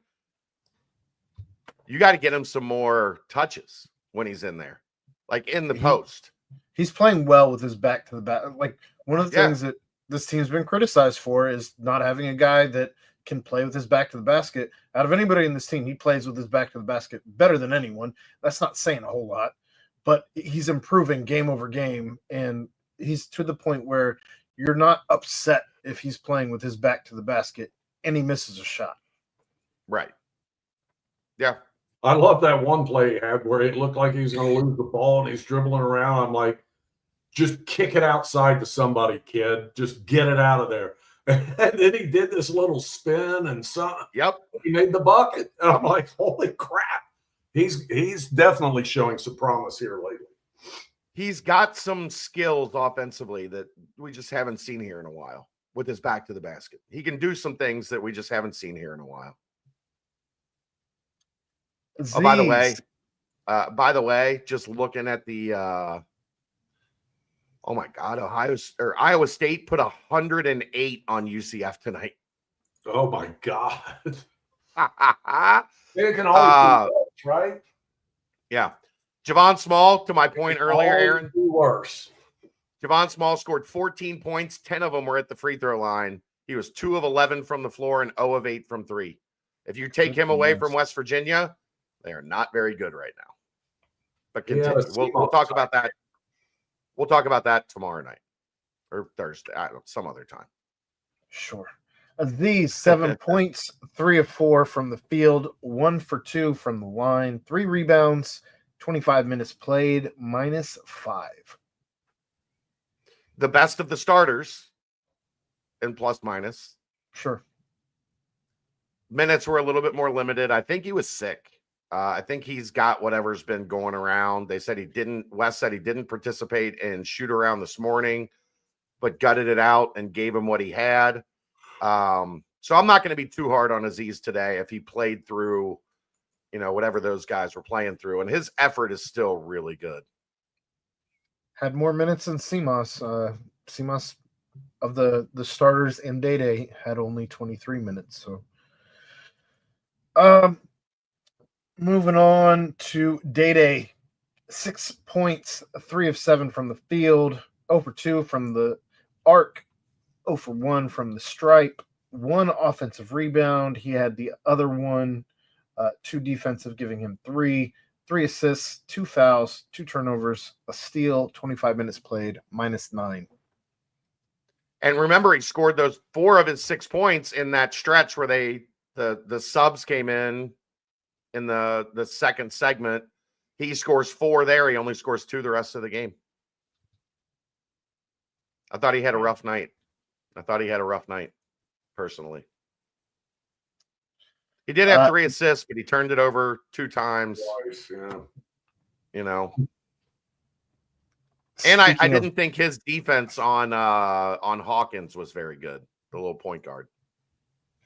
Speaker 1: you got to get him some more touches when he's in there, like in the post.
Speaker 2: He's playing well with his back to the back. Like, one of the things that this team's been criticized for is not having a guy that can play with his back to the basket. Out of anybody in this team, he plays with his back to the basket better than anyone. That's not saying a whole lot, but he's improving game over game, and he's to the point where you're not upset if he's playing with his back to the basket and he misses a shot.
Speaker 1: Right. Yeah.
Speaker 3: I love that one play he had where it looked like he was going to lose the ball and he's dribbling around. I'm like, just kick it outside to somebody, kid. Just get it out of there. And then he did this little spin and he made the bucket. And I'm like, holy crap. He's definitely showing some promise here lately.
Speaker 1: He's got some skills offensively that we just haven't seen here in a while with his back to the basket. He can do some things that we just haven't seen here in a while. Oh, by the way, just looking at the oh my God, Iowa State put 108 on UCF tonight.
Speaker 3: Oh my God. They can always do right?
Speaker 1: Yeah. Javon Small, to my point earlier, Aaron.
Speaker 3: Worse.
Speaker 1: Javon Small scored 14 points. 10 of them were at the free throw line. He was 2 of 11 from the floor and 0 of 8 from 3. If you take him away from West Virginia, they are not very good right now. But continue. We'll talk about that. We'll talk about that tomorrow night or Thursday, some other time.
Speaker 2: Sure. Of these 7 points, 3 of 4 from the field, 1 for 2 from the line, 3 rebounds, 25 minutes played, -5.
Speaker 1: The best of the starters in plus minus.
Speaker 2: Sure.
Speaker 1: Minutes were a little bit more limited. I think he was sick. I think he's got whatever's been going around. They said Wes said he didn't participate in shoot around this morning, but gutted it out and gave him what he had. So I'm not going to be too hard on Aziz today if he played through, whatever those guys were playing through. And his effort is still really good.
Speaker 2: Had more minutes than CMOS. CMOS of the starters in Day had only 23 minutes. So, moving on to Day, 6 points, 3 of 7 from the field, 0 for 2 from the arc, 0 for 1 from the stripe, 1 offensive rebound. He had the other one, 2 defensive, giving him 3 assists, 2 fouls, 2 turnovers, a steal, 25 minutes played, -9.
Speaker 1: And remember, he scored those 4 of his 6 points in that stretch where the subs came in the second segment. He scores 4 there. He only scores 2 the rest of the game. I thought he had a rough night. Personally. He did have 3 assists, but he turned it over 2 times.
Speaker 3: Twice, yeah.
Speaker 1: And I didn't think his defense on Hawkins was very good, the little point guard.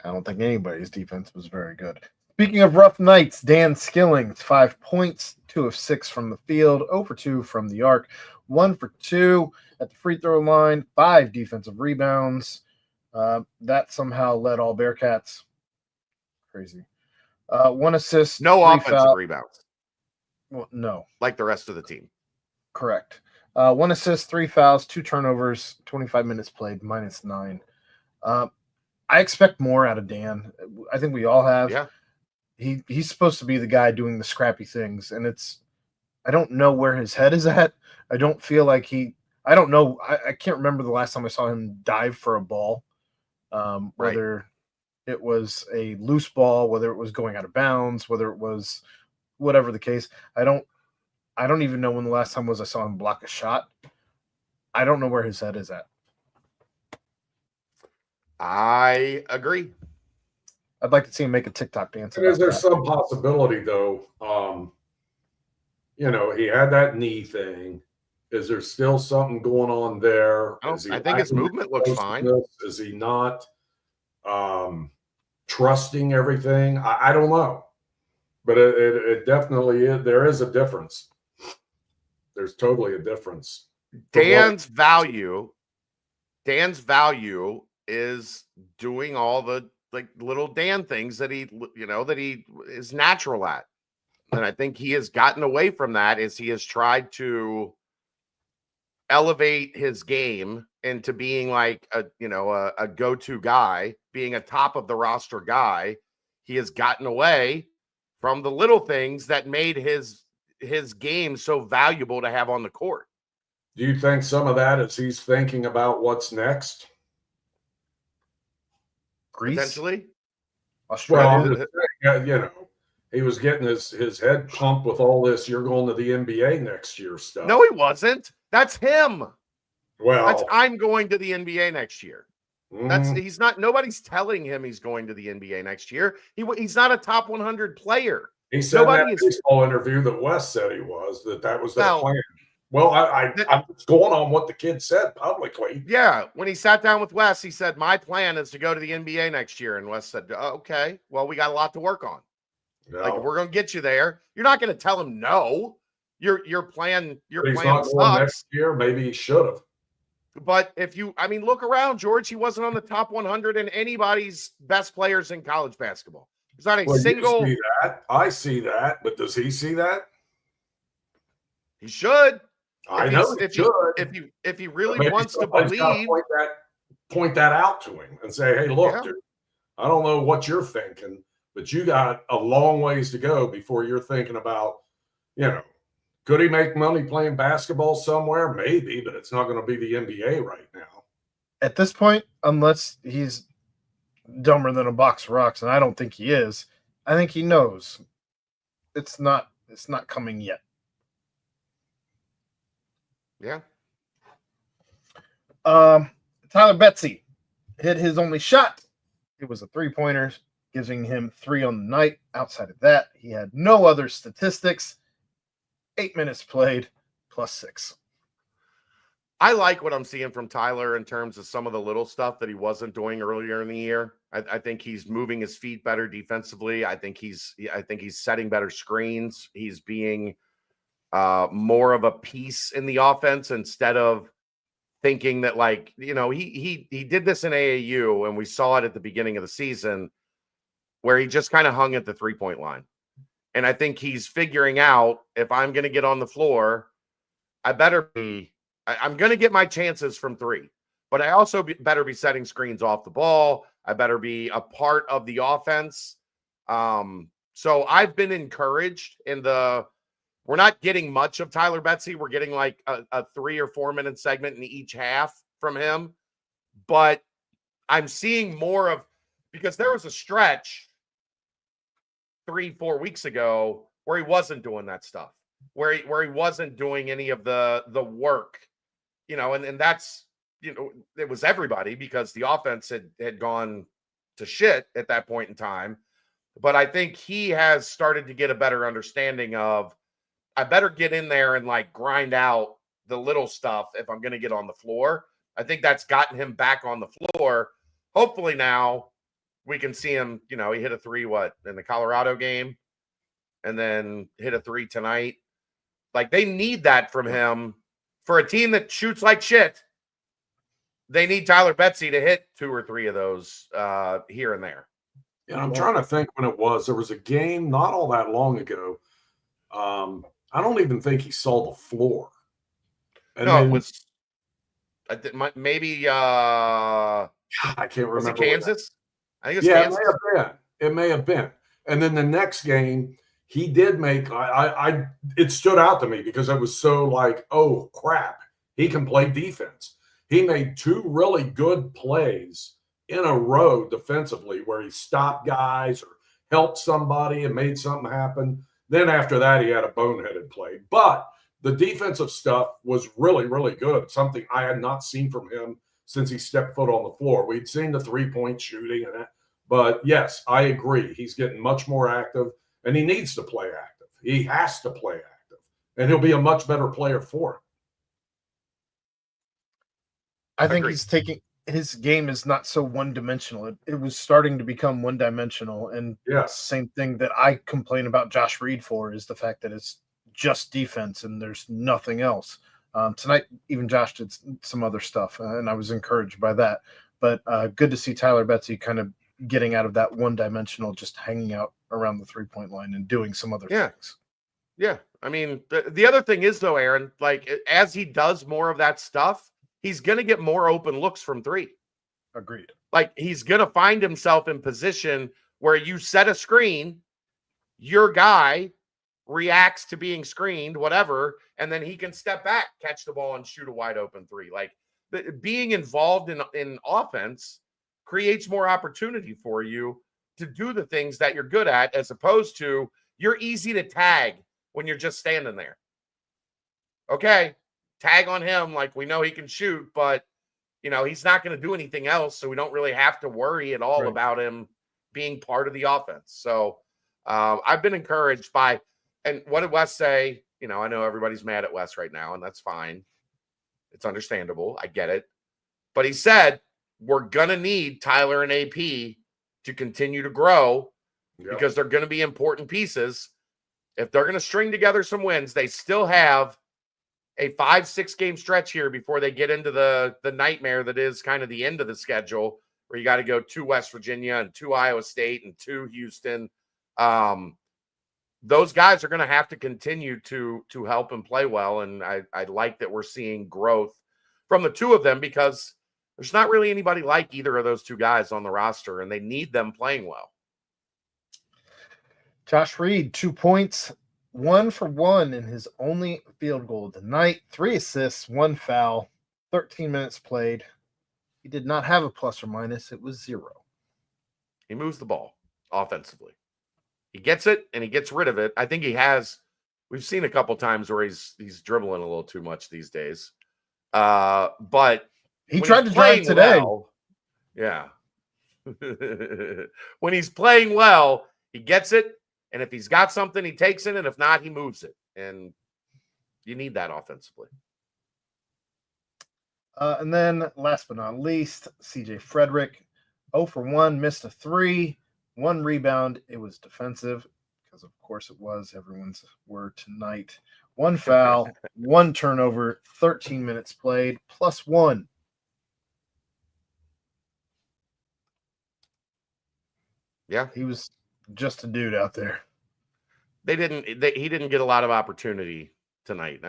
Speaker 2: I don't think anybody's defense was very good. Speaking of rough nights, Dan Skillings, 5 points, 2 of 6 from the field, 0 for 2 from the arc, 1 for 2 at the free throw line, 5 defensive rebounds. That somehow led all Bearcats. Crazy. 1 assist.
Speaker 1: No offensive rebounds.
Speaker 2: Well, no.
Speaker 1: Like the rest of the team.
Speaker 2: Correct. 1 assist, 3 fouls, 2 turnovers, 25 minutes played, -9. I expect more out of Dan. I think we all have.
Speaker 1: Yeah.
Speaker 2: He's supposed to be the guy doing the scrappy things, and I don't know where his head is at. I don't feel like I don't know. I can't remember the last time I saw him dive for a ball. Whether it was a loose ball, whether it was going out of bounds, whether it was whatever the case. I don't even know when the last time was I saw him block a shot. I don't know where his head is at.
Speaker 1: I agree.
Speaker 2: I'd like to see him make a TikTok dance.
Speaker 3: Is there some possibility, though? He had that knee thing. Is there still something going on there?
Speaker 1: I think his movement looks fine.
Speaker 3: Is he not trusting everything? I don't know. But it definitely is. There is a difference. There's totally a difference.
Speaker 1: Dan's value is doing all the little Dan things that he is natural at. And I think he has gotten away from that as he has tried to elevate his game into being like a go-to guy, being a top of the roster guy. He has gotten away from the little things that made his game so valuable to have on the court.
Speaker 3: Do you think some of that is he's thinking about what's next?
Speaker 2: Greece?
Speaker 1: Potentially.
Speaker 2: Australia.
Speaker 3: Well, he was getting his head pumped with all this, you're going to the NBA next year stuff.
Speaker 1: No, he wasn't. That's him.
Speaker 3: Well,
Speaker 1: I'm going to the NBA next year. He's not. Nobody's telling him he's going to the NBA next year. He's not a top 100 player.
Speaker 3: He said in that baseball interview that Wes said he was, that was their plan. Well, I'm going on what the kid said publicly.
Speaker 1: Yeah, when he sat down with Wes, he said, "My plan is to go to the NBA next year." And Wes said, "Okay, well, we got a lot to work on.
Speaker 3: No.
Speaker 1: We're going to get you there. You're not going to tell him no. Your plan
Speaker 3: sucks. Next year, maybe he should have.
Speaker 1: But look around, George. He wasn't on the top 100 in anybody's best players in college basketball. He's not a single.
Speaker 3: You see that. I see that, but does he see that?
Speaker 1: He should.
Speaker 3: I know he should.
Speaker 1: If he really wants to believe,
Speaker 3: point that out to him and say, "Hey, look, dude, I don't know what you're thinking, but you got a long ways to go before you're thinking about, could he make money playing basketball somewhere? Maybe, but it's not going to be the NBA right now.
Speaker 2: At this point, unless he's dumber than a box of rocks, and I don't think he is, I think he knows it's not coming yet.
Speaker 1: Yeah.
Speaker 2: Tyler Betsy hit his only shot. It was a 3-pointer, giving him 3 on the night. Outside of that, he had no other statistics. 8 minutes played, +6.
Speaker 1: I like what I'm seeing from Tyler in terms of some of the little stuff that he wasn't doing earlier in the year. I think he's moving his feet better defensively. I think he's setting better screens. He's being more of a piece in the offense instead of thinking that, like, he did this in AAU, and we saw it at the beginning of the season where he just kind of hung at the 3-point line. And I think he's figuring out, if I'm going to get on the floor, I'm going to get my chances from 3, but I also better be setting screens off the ball. I better be a part of the offense. So I've been encouraged we're not getting much of Tyler Betsy. We're getting like a 3 or 4 minute segment in each half from him, but I'm seeing more because there was a stretch 3-4 weeks ago where he wasn't doing that stuff, where he wasn't doing any of the work, and that's, it was everybody because the offense had gone to shit at that point in time. But I think he has started to get a better understanding of, I better get in there and like grind out the little stuff if I'm going to get on the floor. I think that's gotten him back on the floor. Hopefully now we can see him, he hit a 3 in the Colorado game and then hit a 3 tonight. Like, they need that from him. For a team that shoots like shit, they need Tyler Betsy to hit 2 or 3 of those here and there.
Speaker 3: Yeah, I'm trying to think when it was. There was a game not all that long ago. I don't even think he saw the floor.
Speaker 1: And no, it was maybe
Speaker 3: I can't remember.
Speaker 1: Was it Kansas?
Speaker 3: I think it's Kansas. It may have been. And then the next game, he did make. It stood out to me because I was so like, oh crap, he can play defense. He made 2 really good plays in a row defensively where he stopped guys or helped somebody and made something happen. Then after that, he had a boneheaded play. But the defensive stuff was really, really good, something I had not seen from him since he stepped foot on the floor. We'd seen the 3-point shooting and that. But yes, I agree. He's getting much more active, and he needs to play active. He has to play active, and he'll be a much better player for it.
Speaker 2: I think he's taking – his game is not so one-dimensional. It was starting to become one-dimensional, and same thing that I complain about Josh Reed for is the fact that it's just defense and there's nothing else. Tonight, even Josh did some other stuff, and I was encouraged by that. But good to see Tyler Betsy kind of getting out of that one-dimensional, just hanging out around the 3-point line and doing some other things.
Speaker 1: Yeah. I mean, the other thing is, though, Aaron, like, as he does more of that stuff, he's going to get more open looks from 3.
Speaker 2: Agreed.
Speaker 1: Like, he's going to find himself in position where you set a screen, your guy reacts to being screened, whatever, and then he can step back, catch the ball, and shoot a wide open 3. Like, being involved in offense creates more opportunity for you to do the things that you're good at, as opposed to you're easy to tag when you're just standing there. Okay, tag on him, like, we know he can shoot, but he's not going to do anything else, so we don't really have to worry at all about him being part of the offense. So I've been encouraged by, and what did Wes say? I know everybody's mad at Wes right now, and that's fine. It's understandable. I get it. But he said, we're going to need Tyler and AP to continue to grow because they're going to be important pieces. If they're going to string together some wins, they still have a 5-6 game stretch here before they get into the nightmare that is kind of the end of the schedule, where you got to go to West Virginia and to Iowa State and to Houston. Those guys are going to have to continue to help and play well. And I like that we're seeing growth from the 2 of them, because there's not really anybody like either of those 2 guys on the roster, and they need them playing well.
Speaker 2: Josh Reed, 2 points, 1 for 1 in his only field goal of the night, 3 assists, 1 foul, 13 minutes played. He did not have a plus or minus. It was 0.
Speaker 1: He moves the ball offensively. He gets it and he gets rid of it. I think he has. We've seen a couple times where he's dribbling a little too much these days. But
Speaker 2: he tried to drive today.
Speaker 1: Well, yeah. When he's playing well, he gets it. And if he's got something, he takes it. And if not, he moves it. And you need that offensively.
Speaker 2: And then last but not least, CJ Frederick, 0 for 1, missed a 3, 1 rebound. It was defensive because, of course, it was. Everyone's word tonight. 1 foul, 1 turnover, 13 minutes played, plus 1.
Speaker 1: Yeah.
Speaker 2: He was just a dude out there.
Speaker 1: He didn't get a lot of opportunity tonight.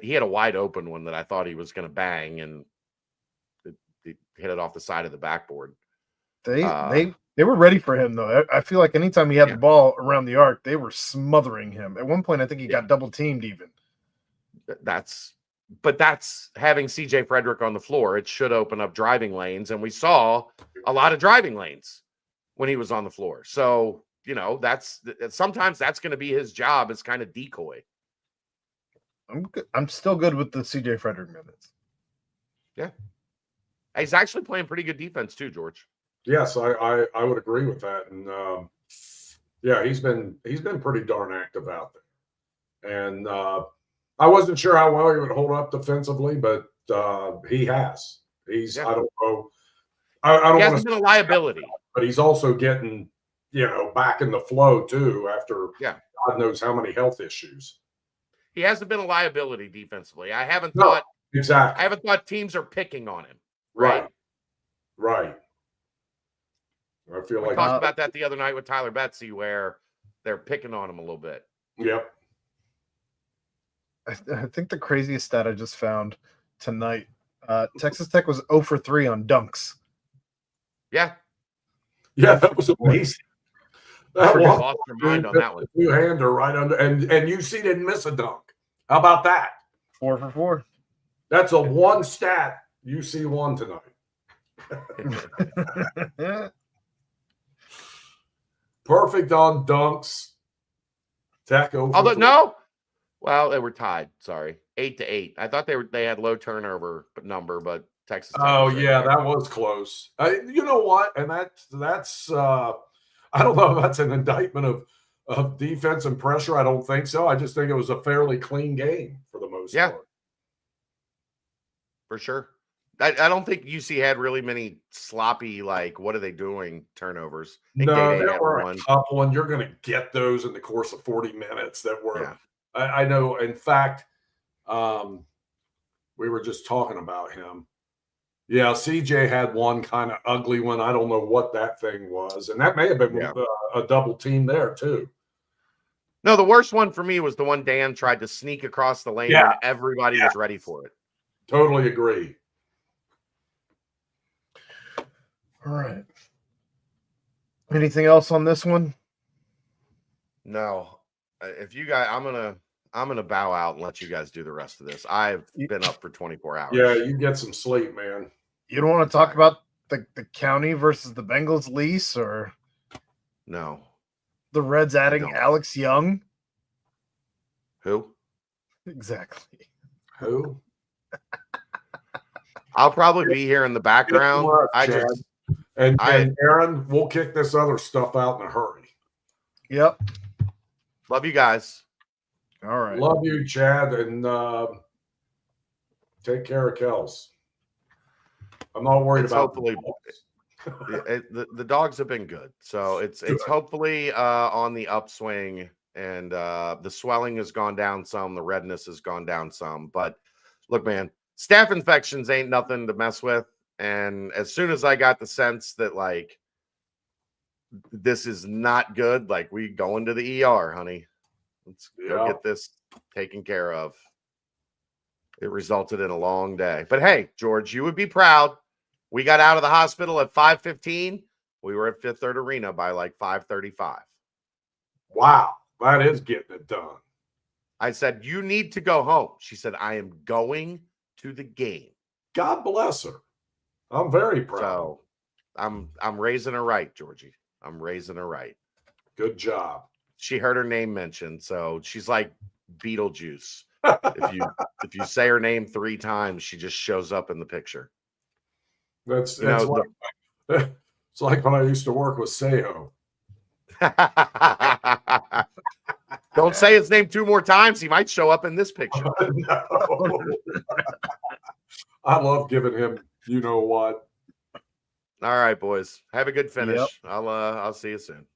Speaker 1: He had a wide open one that I thought he was going to bang, and he hit it off the side of the backboard.
Speaker 2: They were ready for him, though. I feel like anytime he had the ball around the arc, they were smothering him. At one point, I think he got double teamed even.
Speaker 1: That's having CJ Frederick on the floor. It should open up driving lanes, and we saw a lot of driving lanes when he was on the floor. So, sometimes that's going to be his job as kind of decoy.
Speaker 2: I'm still good with the CJ Frederick minutes.
Speaker 1: Yeah. He's actually playing pretty good defense too, George.
Speaker 3: Yes, I would agree with that. And he's been pretty darn active out there. And I wasn't sure how well he would hold up defensively, but he has. I don't know. I don't
Speaker 1: he
Speaker 3: want
Speaker 1: hasn't been a liability.
Speaker 3: But he's also getting, back in the flow too after God knows how many health issues.
Speaker 1: He hasn't been a liability defensively. I haven't
Speaker 3: thought teams are
Speaker 1: picking on him.
Speaker 3: Right. I feel
Speaker 1: we talked about that the other night with Tyler Betsy, where they're picking on him a little bit.
Speaker 3: Yep.
Speaker 2: I think the craziest stat I just found tonight, Texas Tech was 0 for 3 on dunks.
Speaker 1: Yeah.
Speaker 3: Yeah, that was amazing.
Speaker 1: That was lost your mind on that one.
Speaker 3: Two-hander right under, and UC didn't miss a dunk. How about that?
Speaker 2: 4 for 4.
Speaker 3: That's a one stat UC won tonight. Perfect on dunks. Tech over.
Speaker 1: Although no, well, they were tied. Sorry, 8-8. I thought they had low turnover number, but Texas Tech.
Speaker 3: Oh yeah, that was close. You know what? And that's I don't know if that's an indictment of defense and pressure. I don't think so. I just think it was a fairly clean game for the most part.
Speaker 1: For sure. I don't think UC had really many sloppy, what are they doing turnovers.
Speaker 3: No, there were a couple, and you're going to get those in the course of 40 minutes that were I know. In fact, we were just talking about him. Yeah, CJ had one kind of ugly one. I don't know what that thing was, and that may have been a double team there too.
Speaker 1: No, the worst one for me was the one Dan tried to sneak across the lane when everybody was ready for it.
Speaker 3: Totally agree.
Speaker 2: All right. Anything else on this one?
Speaker 1: No. If you guys, I'm gonna bow out and let you guys do the rest of this. I've been up for 24 hours.
Speaker 3: Yeah, you get some sleep, man.
Speaker 2: You don't want to talk about the county versus the Bengals lease, or
Speaker 1: no?
Speaker 2: The Reds adding Alex Young.
Speaker 1: Who?
Speaker 2: Exactly.
Speaker 3: Who?
Speaker 1: I'll probably be here in the background.
Speaker 3: And Aaron, we'll kick this other stuff out in a hurry.
Speaker 2: Yep.
Speaker 1: Love you guys.
Speaker 2: All right.
Speaker 3: Love you, Chad, and take care of Kels. I'm not worried about
Speaker 1: hopefully the dogs have been good. So it's hopefully on the upswing, and the swelling has gone down some, the redness has gone down some. But look, man, staph infections ain't nothing to mess with. And as soon as I got the sense that this is not good, we go into the ER, honey. Let's go get this taken care of. It resulted in a long day. But hey, George, you would be proud. We got out of the hospital at 5:15. We were at Fifth Third Arena by 5:35.
Speaker 3: Wow, that is getting it done.
Speaker 1: I said, you need to go home. She said, I am going to the game.
Speaker 3: God bless her. I'm very proud.
Speaker 1: So I'm raising her right, Georgie. I'm raising her right.
Speaker 3: Good job.
Speaker 1: She heard her name mentioned, so she's like Beetlejuice. if you say her name 3 times, she just shows up in the picture.
Speaker 3: It's like when I used to work with Seho.
Speaker 1: Don't say his name 2 more times. He might show up in this picture.
Speaker 3: No. I love giving him, you know what.
Speaker 1: All right, boys. Have a good finish.
Speaker 2: Yep.
Speaker 1: I'll see you soon.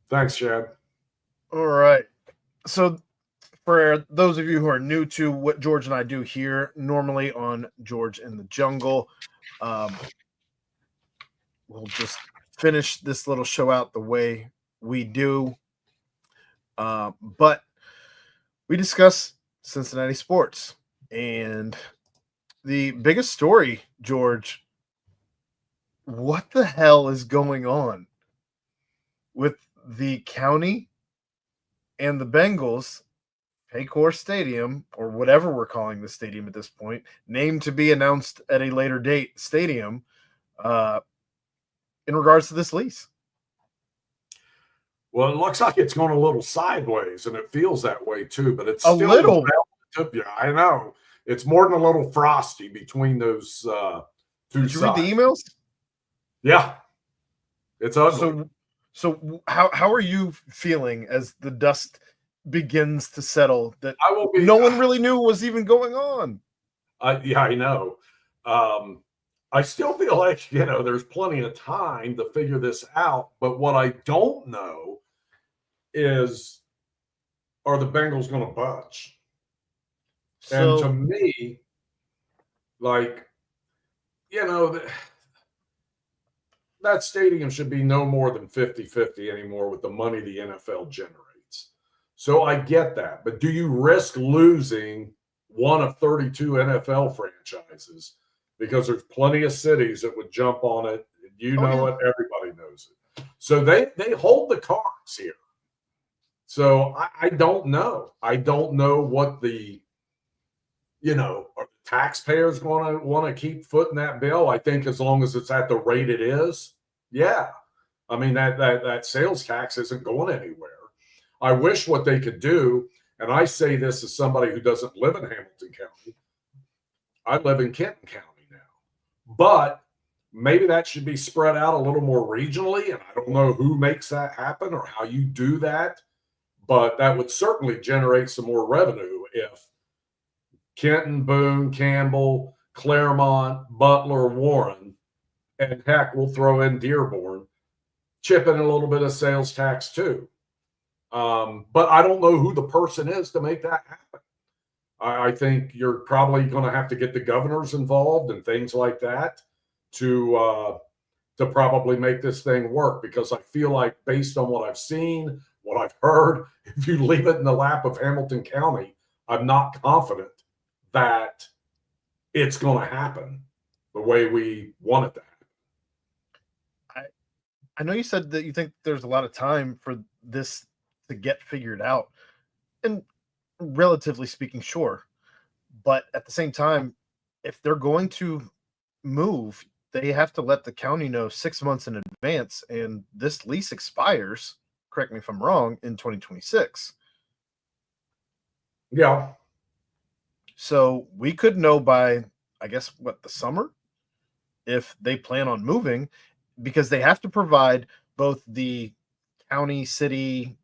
Speaker 3: Thanks, Chad.
Speaker 2: All right. So for those of you who are new to what George and I do here, normally on George in the Jungle, we'll just finish this little show out the way we do. But we discuss Cincinnati sports. And the biggest story, George, what the hell is going on with the county and the Bengals Paycor Stadium, or whatever we're calling the stadium at this point, named to be announced at a later date stadium, in regards to this lease?
Speaker 3: Well, it looks like it's going a little sideways, and it feels that way too. But it's
Speaker 2: A
Speaker 3: still
Speaker 2: little.
Speaker 3: Yeah, I know. It's more than a little frosty between those 2
Speaker 2: Did you
Speaker 3: sides.
Speaker 2: read the emails?
Speaker 3: Yeah, it's ugly.
Speaker 2: So how are you feeling as the dust begins to settle that no one really knew what was even going on?
Speaker 3: Yeah, I know. I still feel like, there's plenty of time to figure this out. But what I don't know is, are the Bengals going to budge? And to me, like, that stadium should be no more than 50-50 anymore with the money the NFL generates. So I get that. But do you risk losing one of 32 NFL franchises? Because there's plenty of cities that would jump on it. You know it. Everybody knows it. So they hold the cards here. So I don't know. I don't know what the, are the taxpayers going to want to keep footing that bill? I think as long as it's at the rate it is, yeah. I mean, that sales tax isn't going anywhere. I wish what they could do, and I say this as somebody who doesn't live in Hamilton County. I live in Kenton County now. But maybe that should be spread out a little more regionally, and I don't know who makes that happen or how you do that, but that would certainly generate some more revenue if Kenton, Boone, Campbell, Claremont, Butler, Warren, and heck, we'll throw in Dearborn, chip in a little bit of sales tax too. But I don't know who the person is to make that happen. I think you're probably going to have to get the governors involved and things like that to probably make this thing work, because I feel like, based on what I've seen, what I've heard, if you leave it in the lap of Hamilton County, I'm not confident that it's going to happen the way we want it to happen.
Speaker 2: I know you said that you think there's a lot of time for this to get figured out, and relatively speaking, sure. But at the same time, if they're going to move, they have to let the county know 6 months in advance, and this lease expires, correct me if I'm wrong, in 2026.
Speaker 3: Yeah.
Speaker 2: So we could know by, I guess, the summer, if they plan on moving, because they have to provide both the county, city,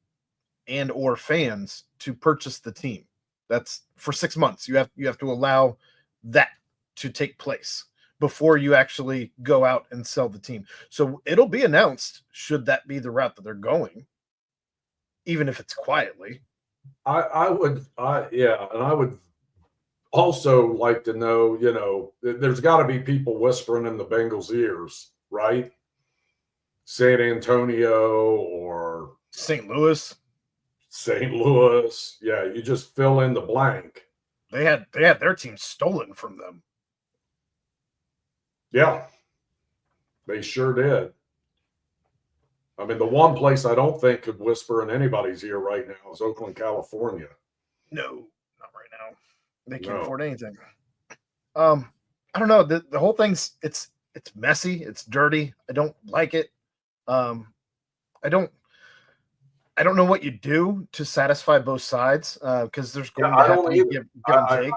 Speaker 2: and or fans to purchase the team. That's for 6 months. You have to allow that to take place before you actually go out and sell the team. So it'll be announced, should that be the route that they're going, even if it's quietly.
Speaker 3: I would also like to know, there's got to be people whispering in the Bengals' ears, right? San Antonio or
Speaker 2: St. Louis.
Speaker 3: Yeah, you just fill in the blank.
Speaker 2: They had their team stolen from them.
Speaker 3: Yeah, they sure did. I mean, the one place I don't think could whisper in anybody's ear right now is Oakland, California.
Speaker 2: No, not right now. They can't
Speaker 3: No.
Speaker 2: afford anything. I don't know. The whole thing's it's messy. It's dirty. I don't like it. I don't know what you do to satisfy both sides because there's going to have to be give and take.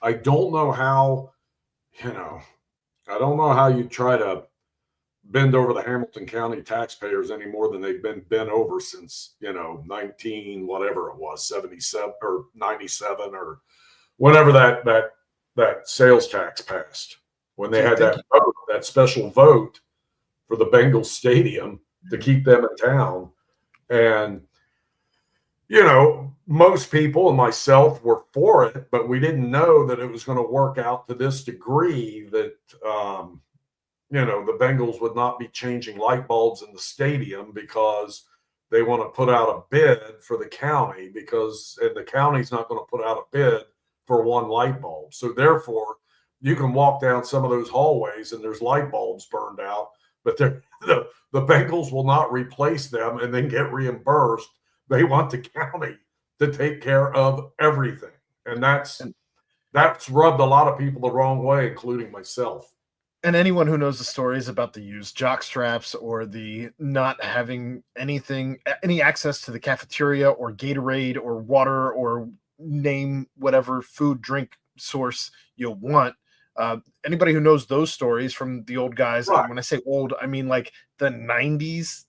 Speaker 3: I don't know how, I don't know how you try to bend over the Hamilton County taxpayers any more than they've been bent over since, 19, whatever it was, 77 or 97 or whenever that sales tax passed, when they had that special vote for the Bengals stadium to keep them in town. And, most people and myself were for it, but we didn't know that it was going to work out to this degree that, the Bengals would not be changing light bulbs in the stadium because they want to put out a bid for the county and the county's not going to put out a bid for one light bulb. So therefore, you can walk down some of those hallways and there's light bulbs burned out, but the Bengals will not replace them and then get reimbursed. They want the county to take care of everything. And that's rubbed a lot of people the wrong way, including myself.
Speaker 2: And anyone who knows the stories about the used jock straps or the not having any access to the cafeteria or Gatorade or water or name whatever food, drink source you'll want. Anybody who knows those stories from the old guys, right. When I say old, I mean like the 90s.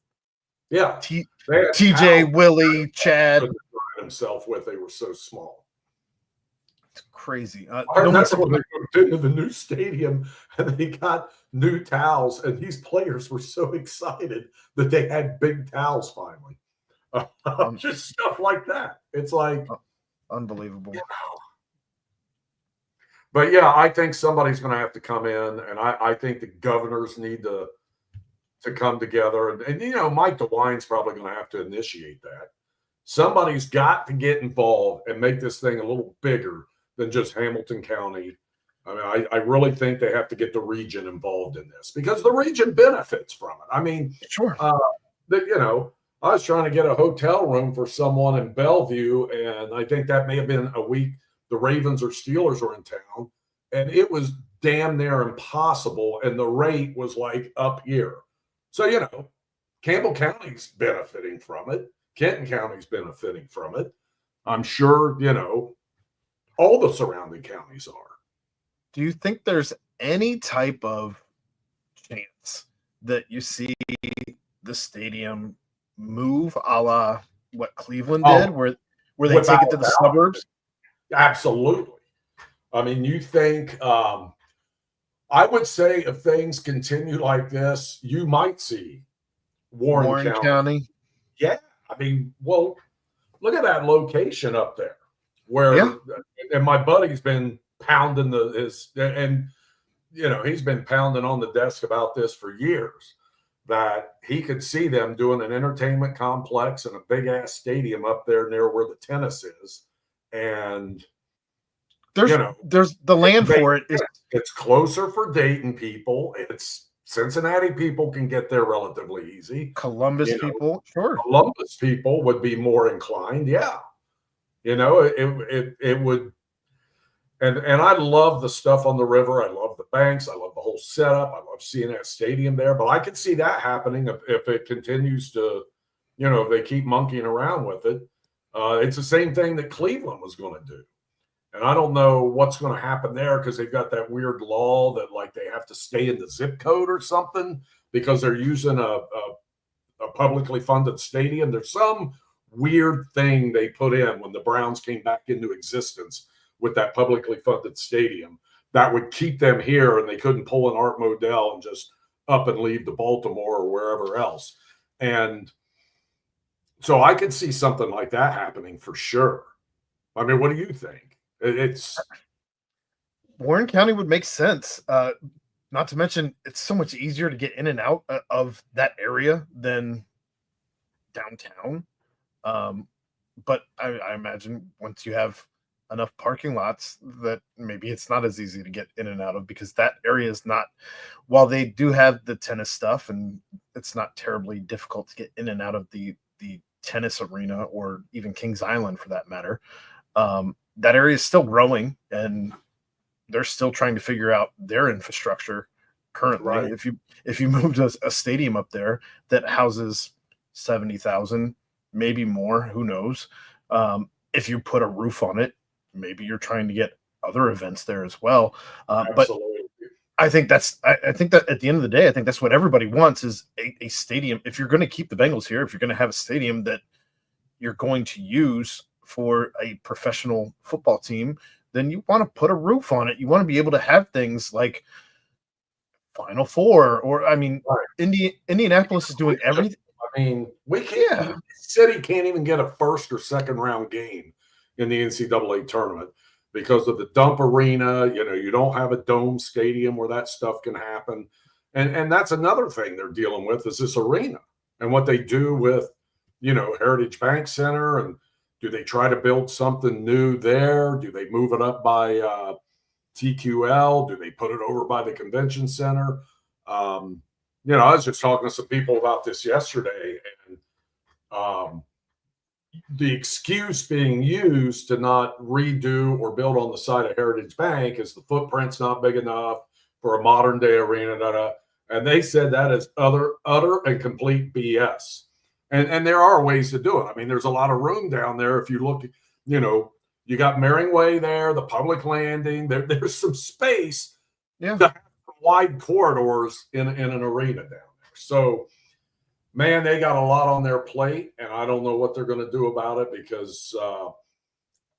Speaker 3: Yeah.
Speaker 2: TJ, Willie, Chad.
Speaker 3: Himself with, they were so small.
Speaker 2: It's crazy.
Speaker 3: I remember when they moved into the new stadium and they got new towels, and these players were so excited that they had big towels finally. Just stuff like that. It's like
Speaker 2: unbelievable.
Speaker 3: But yeah, I think somebody's going to have to come in, and I think the governors need to come together. And Mike DeWine's probably going to have to initiate that. Somebody's got to get involved and make this thing a little bigger than just Hamilton County. I mean, I really think they have to get the region involved in this because the region benefits from it. I mean,
Speaker 2: sure.
Speaker 3: I was trying to get a hotel room for someone in Bellevue, and I think that may have been a week the Ravens or Steelers were in town, and it was damn near impossible, and the rate was like up here. So, Campbell County's benefiting from it. Kenton County's benefiting from it. I'm sure, all the surrounding counties are.
Speaker 2: Do you think there's any type of chance that you see the stadium move a la what Cleveland did, where they take it to the suburbs?
Speaker 3: Absolutely. I mean, you think I would say if things continue like this, you might see Warren County. Yeah. I mean, well, look at that location up there where, and my buddy's been pounding he's been pounding on the desk about this for years, that he could see them doing an entertainment complex and a big ass stadium up there near where the tennis is. And
Speaker 2: there's the land for it.
Speaker 3: It's closer for Dayton people. It's Cincinnati people can get there relatively easy.
Speaker 2: Columbus people, sure.
Speaker 3: Columbus people would be more inclined. Yeah. It would. And I love the stuff on the river. I love the banks. I love the whole setup. I love seeing that stadium there. But I could see that happening if it continues to, if they keep monkeying around with it. It's the same thing that Cleveland was going to do. And I don't know what's going to happen there because they've got that weird law that like they have to stay in the zip code or something because they're using a publicly funded stadium. There's some weird thing they put in when the Browns came back into existence with that publicly funded stadium that would keep them here, and they couldn't pull an Art Modell and just up and leave to Baltimore or wherever else. And so I could see something like that happening for sure. I mean, what do you think? It's
Speaker 2: Warren County would make sense. Not to mention, it's so much easier to get in and out of that area than downtown. But I imagine once you have enough parking lots that maybe it's not as easy to get in and out of, because that area is not, while they do have the tennis stuff and it's not terribly difficult to get in and out of the tennis arena or even Kings Island for that matter. That area is still growing and they're still trying to figure out their infrastructure currently.
Speaker 3: Right.
Speaker 2: If you moved a stadium up there that houses 70,000, maybe more, who knows? If you put a roof on it, maybe you're trying to get other events there as well. But I think that at the end of the day, I think that's what everybody wants, is a stadium. If you're going to keep the Bengals here, if you're going to have a stadium that you're going to use for a professional football team, then you want to put a roof on it. You want to be able to have things like Final Four, or I mean, right. Indianapolis is doing everything.
Speaker 3: I mean, we can't. Yeah. City can't even get a first or second round game in the NCAA tournament because of the dump arena. You know, you don't have a dome stadium where that stuff can happen, and that's another thing they're dealing with, is this arena and what they do with, you know, Heritage Bank Center, and do they try to build something new there? Do they move it up by TQL? Do they put it over by the convention center? You know, I was just talking to some people about this yesterday, and the excuse being used to not redo or build on the site of Heritage Bank is the footprint's not big enough for a modern day arena. And they said that is utter and complete BS. And there are ways to do it. I mean, there's a lot of room down there. If you look, you know, you got Mering Way there, the public landing. There's some space to have wide corridors in an arena down there. So, man, they got a lot on their plate, and I don't know what they're going to do about it, because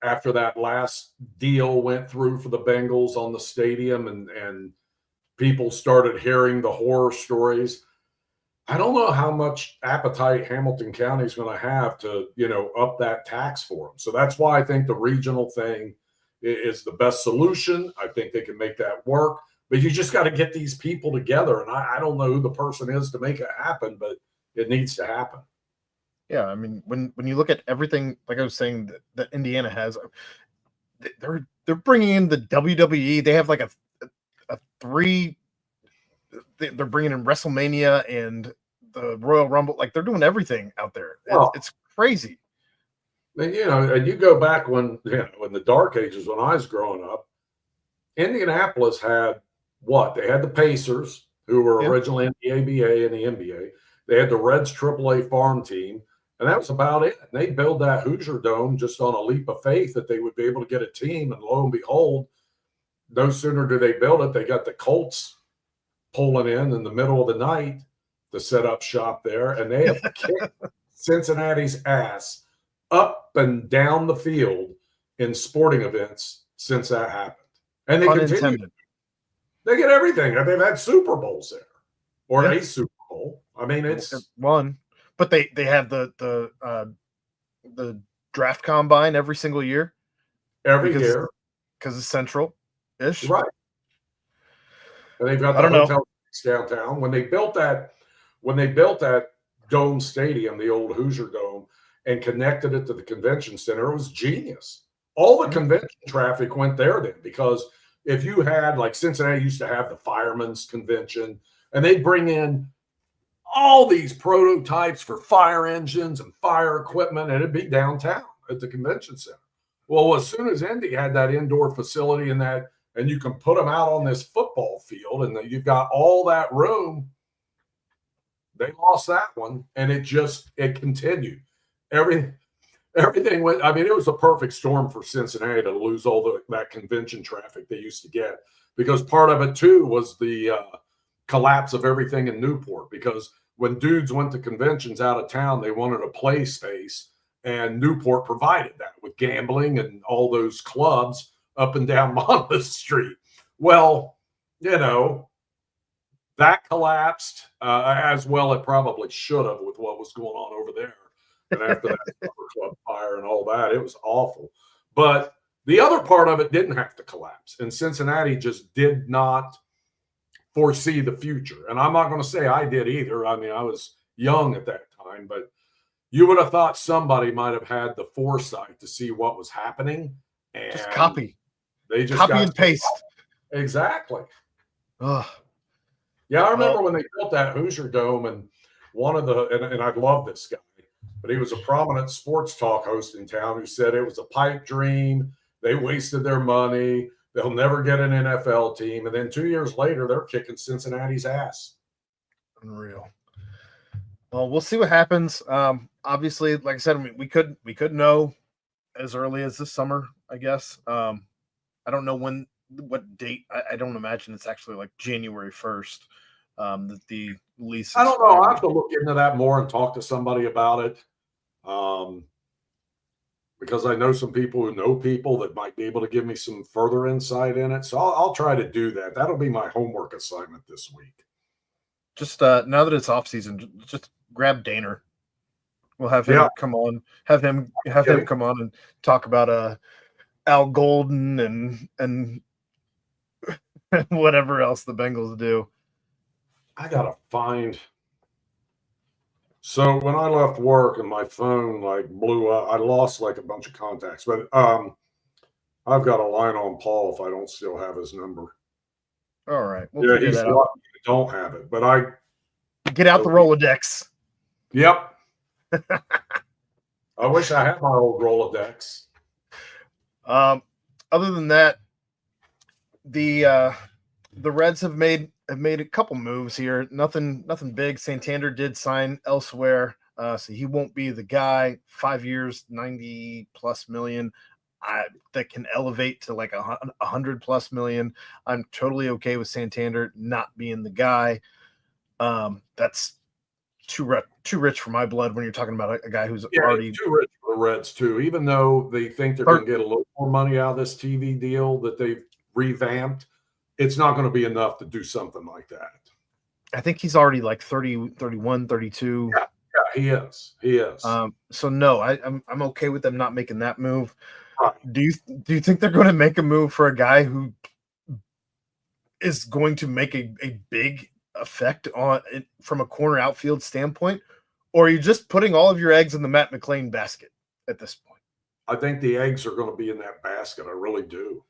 Speaker 3: after that last deal went through for the Bengals on the stadium, and people started hearing the horror stories, I don't know how much appetite Hamilton County is going to have to, you know, up that tax for them. So that's why I think the regional thing is the best solution. I think they can make that work, but you just got to get these people together. And I don't know who the person is to make it happen, but it needs to happen.
Speaker 2: Yeah, I mean, when you look at everything, like I was saying, that Indiana has, they're bringing in the WWE. They have like a three. They're bringing in WrestleMania and the Royal Rumble. Like, they're doing everything out there. It's crazy.
Speaker 3: And, you know, and you go back when the dark ages, when I was growing up, Indianapolis had what? They had the Pacers, who were originally in the ABA and the NBA. They had the Reds AAA farm team, and that was about it. And they built that Hoosier Dome just on a leap of faith that they would be able to get a team. And lo and behold, no sooner do they build it, they got the Colts pulling in the middle of the night to set up shop there, and they have kicked Cincinnati's ass up and down the field in sporting events since that happened. And they continue. They get everything. They've had Super Bowls there, or a Super Bowl. I mean, it's
Speaker 2: one, but they have the draft combine every single year.
Speaker 3: Every year,
Speaker 2: because it's central-ish,
Speaker 3: right? And they've got the hotel downtown. When they built that dome stadium, the old Hoosier Dome, and connected it to the convention center, it was genius. All the convention traffic went there then, because if you had, like, Cincinnati used to have the Firemen's Convention, and they'd bring in all these prototypes for fire engines and fire equipment, and it'd be downtown at the convention center. Well, as soon as Indy had that indoor facility and you can put them out on this football field, and you've got all that room, they lost that one, and it continued. Everything went. I mean, it was a perfect storm for Cincinnati to lose all that convention traffic they used to get, because part of it too was the collapse of everything in Newport. Because when dudes went to conventions out of town, they wanted a play space, and Newport provided that with gambling and all those clubs up and down Monmouth Street. Well, you know, that collapsed as well. It probably should have, with what was going on over there. And after that club fire and all that, it was awful. But the other part of it didn't have to collapse. And Cincinnati just did not foresee the future. And I'm not going to say I did either. I mean, I was young at that time, but you would have thought somebody might have had the foresight to see what was happening And
Speaker 2: just copy.
Speaker 3: They just
Speaker 2: copy and paste.
Speaker 3: Exactly.
Speaker 2: Ugh.
Speaker 3: Yeah, I remember when they built that Hoosier Dome, and one of the and I love this guy, but he was a prominent sports talk host in town who said it was a pipe dream. They wasted their money. They'll never get an NFL team. And then 2 years later, they're kicking Cincinnati's ass.
Speaker 2: Unreal. Well, we'll see what happens. Obviously, like I said, we could know as early as this summer, I guess. I don't know what date. I don't imagine it's actually like January 1st that the lease.
Speaker 3: I don't know. I have to look into that more and talk to somebody about it. Because I know some people who know people that might be able to give me some further insight in it. So I'll try to do that. That'll be my homework assignment this week.
Speaker 2: Just now that it's off season, just grab Daner. We'll have him come on. Have him come on and talk about Al Golden and whatever else the Bengals do.
Speaker 3: I gotta find. So when I left work and my phone like blew up, I lost like a bunch of contacts. But I've got a line on Paul if I don't still have his number.
Speaker 2: All right, we'll figure that out.
Speaker 3: I don't have it, but I
Speaker 2: get out the Rolodex.
Speaker 3: Yep. I wish I had my old Rolodex.
Speaker 2: Other than that, the Reds have made a couple moves here. Nothing big. Santander did sign elsewhere, so he won't be the guy. 5 years, $90+ million. That can elevate to like $100+ million. I'm totally okay with Santander not being the guy. That's too rich for my blood when you're talking about a guy who's already
Speaker 3: too rich for the Reds too. Even though they think they're going to get a little more money out of this TV deal that they've revamped, it's not going to be enough to do something like that.
Speaker 2: I think he's already like 30, 31, 32.
Speaker 3: Yeah, he is.
Speaker 2: So no, I'm okay with them not making that move.
Speaker 3: Right.
Speaker 2: Do you think they're going to make a move for a guy who is going to make a big effect on it from a corner outfield standpoint, or are you just putting all of your eggs in the Matt McLean basket at this point?
Speaker 3: I think the eggs are going to be in that basket. I really do.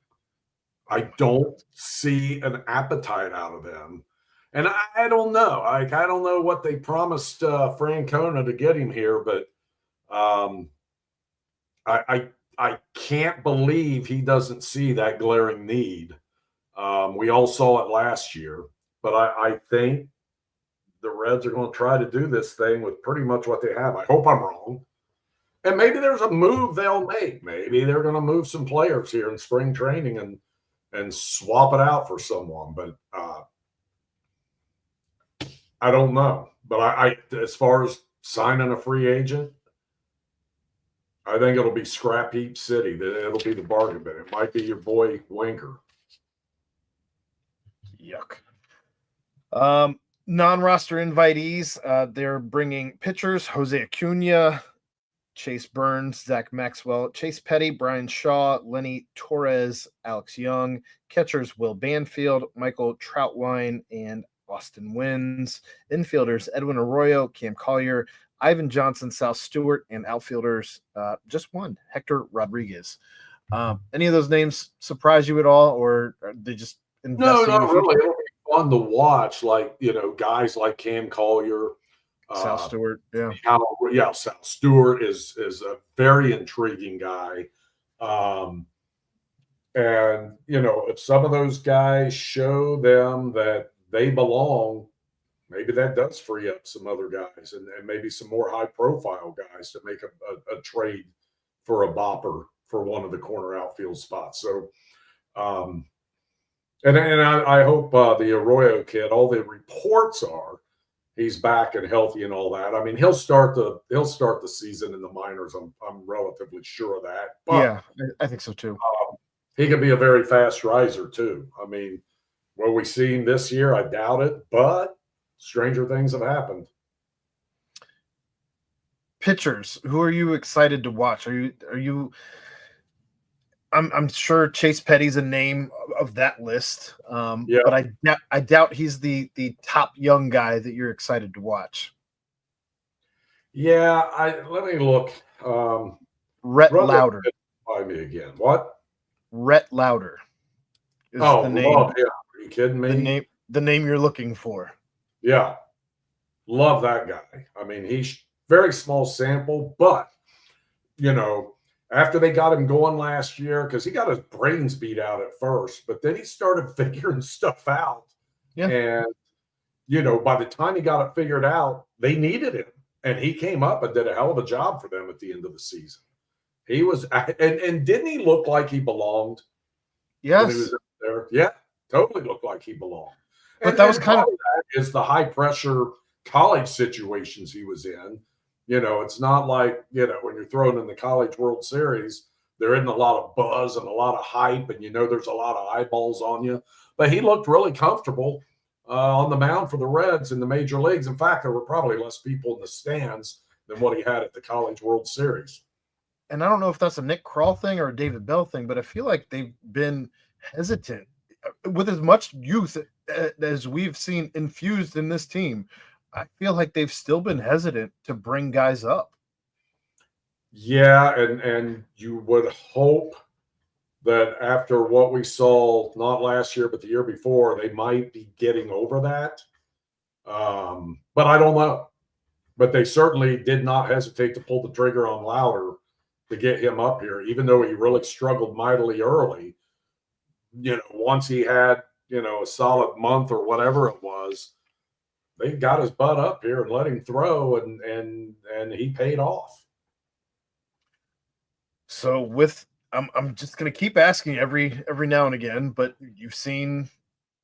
Speaker 3: I don't see an appetite out of them. And I don't know. I don't know what they promised Francona to get him here, but I can't believe he doesn't see that glaring need. We all saw it last year, but I think the Reds are going to try to do this thing with pretty much what they have. I hope I'm wrong. And maybe there's a move they'll make. Maybe they're going to move some players here in spring training and swap it out for someone. But I don't know. But I as far as signing a free agent, I think it'll be Scrap Heap City. It'll be the bargain bin. It might be your boy Winker.
Speaker 2: Yuck. Non-roster invitees, they're bringing pitchers, Jose Acuna, Chase Burns, Zach Maxwell, Chase Petty, Brian Shaw, Lenny Torres, Alex Young, catchers Will Banfield, Michael Troutwine, and Austin Wynns, infielders Edwin Arroyo, Cam Collier, Ivan Johnson, Sal Stewart, and outfielders just one, Hector Rodriguez. Any of those names surprise you at all, or are they just
Speaker 3: no, not really? It'll be fun to watch, like guys like Cam Collier,
Speaker 2: Sal Stewart,
Speaker 3: Sal Stewart is a very intriguing guy. And if some of those guys show them that they belong, maybe that does free up some other guys and maybe some more high-profile guys to make a trade for a bopper for one of the corner outfield spots. So, and I hope the Arroyo kid, all the reports are he's back and healthy and all that. I mean, he'll start the season in the minors. I'm relatively sure of that. But,
Speaker 2: yeah, I think so too.
Speaker 3: He can be a very fast riser too. I mean, will we see him this year? I doubt it, but stranger things have happened.
Speaker 2: Pitchers, who are you excited to watch? Are you? I'm sure Chase Petty's a name of that list, but I doubt he's the top young guy that you're excited to watch.
Speaker 3: Yeah, let me look.
Speaker 2: Rhett Lauder.
Speaker 3: By me again. What?
Speaker 2: Rhett Lauder is
Speaker 3: Oh,
Speaker 2: the name.
Speaker 3: love him. Are you kidding me?
Speaker 2: The name you're looking for.
Speaker 3: Yeah. Love that guy. I mean, he's very small sample, but, after they got him going last year, because he got his brains beat out at first, but then he started figuring stuff out.
Speaker 2: Yeah.
Speaker 3: And, by the time he got it figured out, they needed him. And he came up and did a hell of a job for them at the end of the season. He was, and didn't he look like he belonged?
Speaker 2: Yes.
Speaker 3: When he was up there? Yeah, totally looked like he belonged.
Speaker 2: But that was kind of
Speaker 3: that is the high pressure college situations he was in. It's not like, when you're thrown in the College World Series, there isn't a lot of buzz and a lot of hype, and there's a lot of eyeballs on you. But he looked really comfortable on the mound for the Reds in the major leagues. In fact, there were probably less people in the stands than what he had at the College World Series.
Speaker 2: And I don't know if that's a Nick Krall thing or a David Bell thing, but I feel like they've been hesitant with as much youth as we've seen infused in this team. I feel like they've still been hesitant to bring guys up.
Speaker 3: Yeah, and you would hope that after what we saw, not last year, but the year before, they might be getting over that. But I don't know. But they certainly did not hesitate to pull the trigger on Lauder to get him up here, even though he really struggled mightily early. Once he had, a solid month or whatever it was, they got his butt up here and let him throw, and he paid off.
Speaker 2: So I'm just going to keep asking every now and again, but you've seen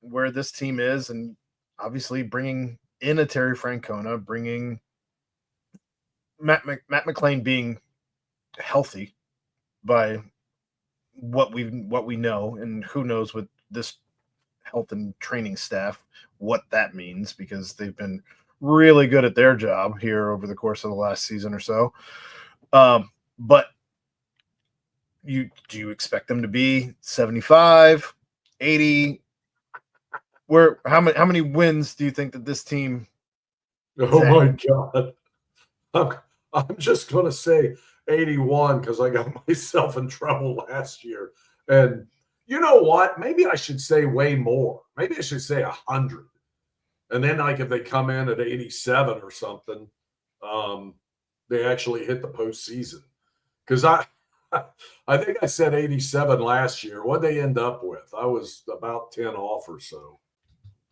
Speaker 2: where this team is, and obviously bringing in a Terry Francona, bringing Matt McLean being healthy by what we know, and who knows with this health and training staff what that means, because they've been really good at their job here over the course of the last season or so. But do you expect them to be 75, 80? How many wins do you think that this team?
Speaker 3: Oh my God. I'm just going to say 81 because I got myself in trouble last year. And you know what? Maybe I should say way more. Maybe I should say 100. And then, like, if they come in at 87 or something, they actually hit the postseason. Because I think I said 87 last year. What'd they end up with? I was about 10 off or so.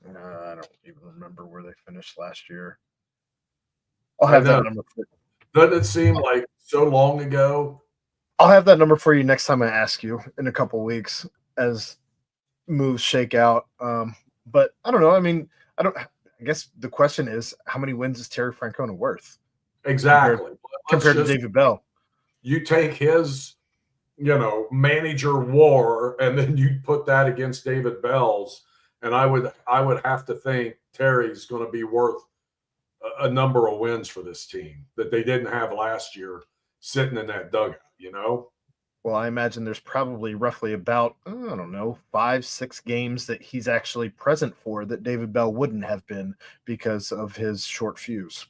Speaker 2: I don't even remember where they finished last year. I'll have that number.
Speaker 3: Doesn't it seem like so long ago?
Speaker 2: I'll have that number for you next time I ask you in a couple of weeks as moves shake out. But I don't know. I mean, I guess the question is, how many wins is Terry Francona worth?
Speaker 3: Exactly.
Speaker 2: Compared to David Bell.
Speaker 3: You take his, manager war, and then you put that against David Bell's, and I would have to think Terry's going to be worth a number of wins for this team that they didn't have last year sitting in that dugout,
Speaker 2: Well, I imagine there's probably roughly about, 5-6 games that he's actually present for that David Bell wouldn't have been because of his short fuse.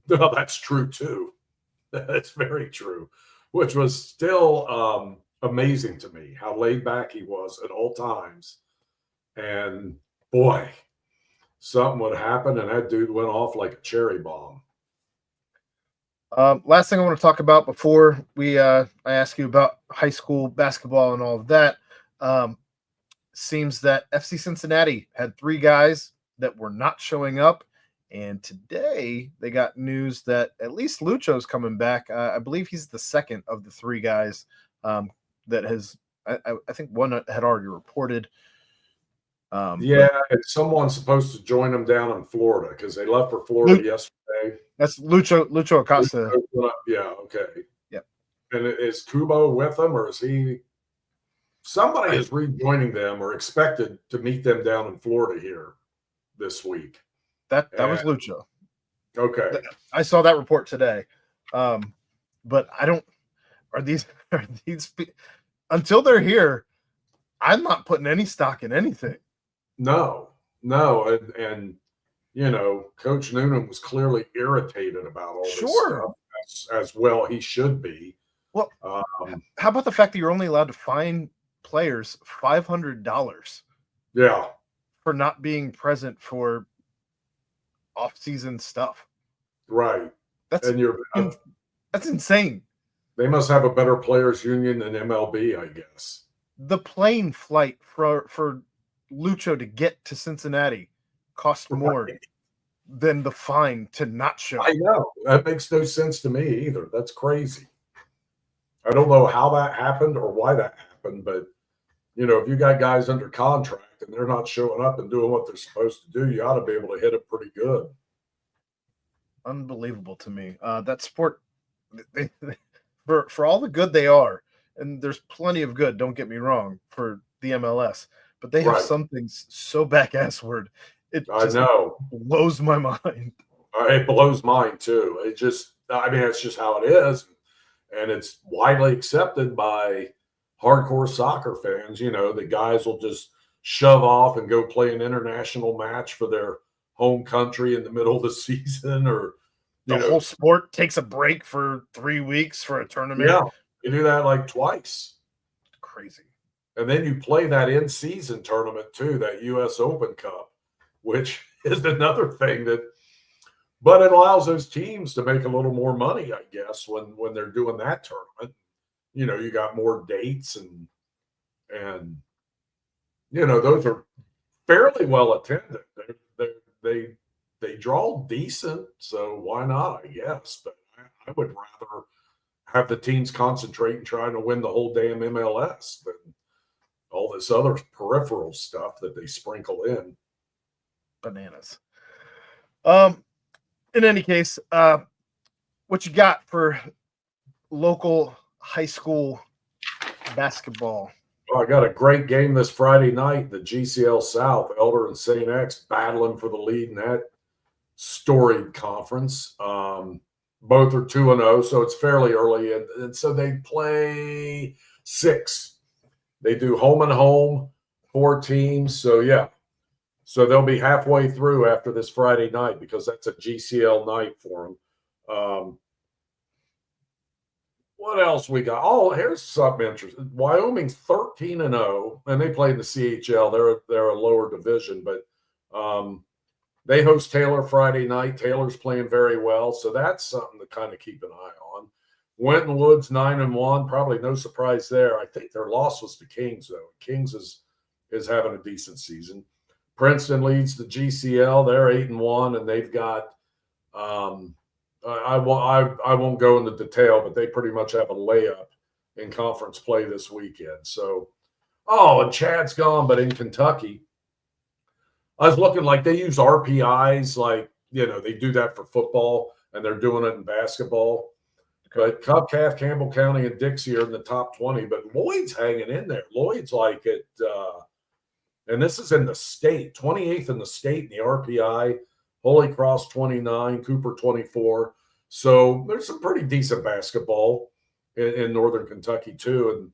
Speaker 3: No, that's true too. That's very true, which was still amazing to me how laid back he was at all times. And boy, something would happen and that dude went off like a cherry bomb.
Speaker 2: Last thing I want to talk about before I ask you about high school basketball and all of that, seems that FC Cincinnati had 3 guys that were not showing up. And today they got news that at least Lucho's coming back. I believe he's the second of the 3 guys that has, I think one had already reported.
Speaker 3: And someone's supposed to join them down in Florida because they left for Florida yesterday.
Speaker 2: That's Lucho Acosta.
Speaker 3: Yeah, okay.
Speaker 2: Yep.
Speaker 3: And is Kubo with them, or is he? Somebody is rejoining them or expected to meet them down in Florida here this week.
Speaker 2: That was Lucho.
Speaker 3: Okay.
Speaker 2: I saw that report today. But are these until they're here, I'm not putting any stock in anything.
Speaker 3: No. And Coach Noonan was clearly irritated about all this stuff, as well he should be.
Speaker 2: Well, how about the fact that you're only allowed to find players $500
Speaker 3: Yeah.
Speaker 2: for not being present for off-season stuff.
Speaker 3: Right.
Speaker 2: That's that's insane.
Speaker 3: They must have a better players union than MLB, I guess.
Speaker 2: The plane flight for Lucho to get to Cincinnati cost more than the fine to not show.
Speaker 3: I know. That makes no sense to me either. That's crazy. I don't know how that happened or why that happened, but if you got guys under contract and they're not showing up and doing what they're supposed to do, you ought to be able to hit it pretty good.
Speaker 2: Unbelievable to me. That sport, for all the good they are, and there's plenty of good, don't get me wrong, for the MLS, but they have some things so back-assward. It just blows my mind.
Speaker 3: It blows mine too. It's just how it is. And it's widely accepted by hardcore soccer fans. The guys will just shove off and go play an international match for their home country in the middle of the season, or
Speaker 2: the whole sport takes a break for 3 weeks for a tournament.
Speaker 3: Yeah, you do that like twice.
Speaker 2: Crazy.
Speaker 3: And then you play that in-season tournament too, that U.S. Open Cup, which is another thing but it allows those teams to make a little more money, I guess, when they're doing that tournament. You got more dates and those are fairly well attended. They draw decent, so why not, I guess. But I would rather have the teams concentrate and trying to win the whole damn MLS than all this other peripheral stuff that they sprinkle in.
Speaker 2: Bananas. In any case, what you got for local high school basketball?
Speaker 3: Well, I got a great game this Friday night. The GCL South, Elder and St. X battling for the lead in that storied conference. Both are 2-0, so it's fairly early. And so they play 6. They do home and home, 4 teams. So, yeah. So they'll be halfway through after this Friday night because that's a GCL night for them. What else we got? Oh, here's something interesting. Wyoming's 13-0, and they play in the CHL. They're a lower division, but they host Taylor Friday night. Taylor's playing very well, so that's something to kind of keep an eye on. Winton Woods 9-1, probably no surprise there. I think their loss was to Kings, though. Kings is having a decent season. Princeton leads the GCL. They're 8-1, and they've got I won't go into detail, but they pretty much have a layup in conference play this weekend. So, and Chad's gone, but in Kentucky, I was looking like they use RPIs, like they do that for football, and they're doing it in basketball. But Cubcalf, Campbell County, and Dixie are in the top 20, but Lloyd's hanging in there. Lloyd's like it. And this is in the state, 28th in the state in the RPI, Holy Cross 29, Cooper 24. So there's some pretty decent basketball in Northern Kentucky too.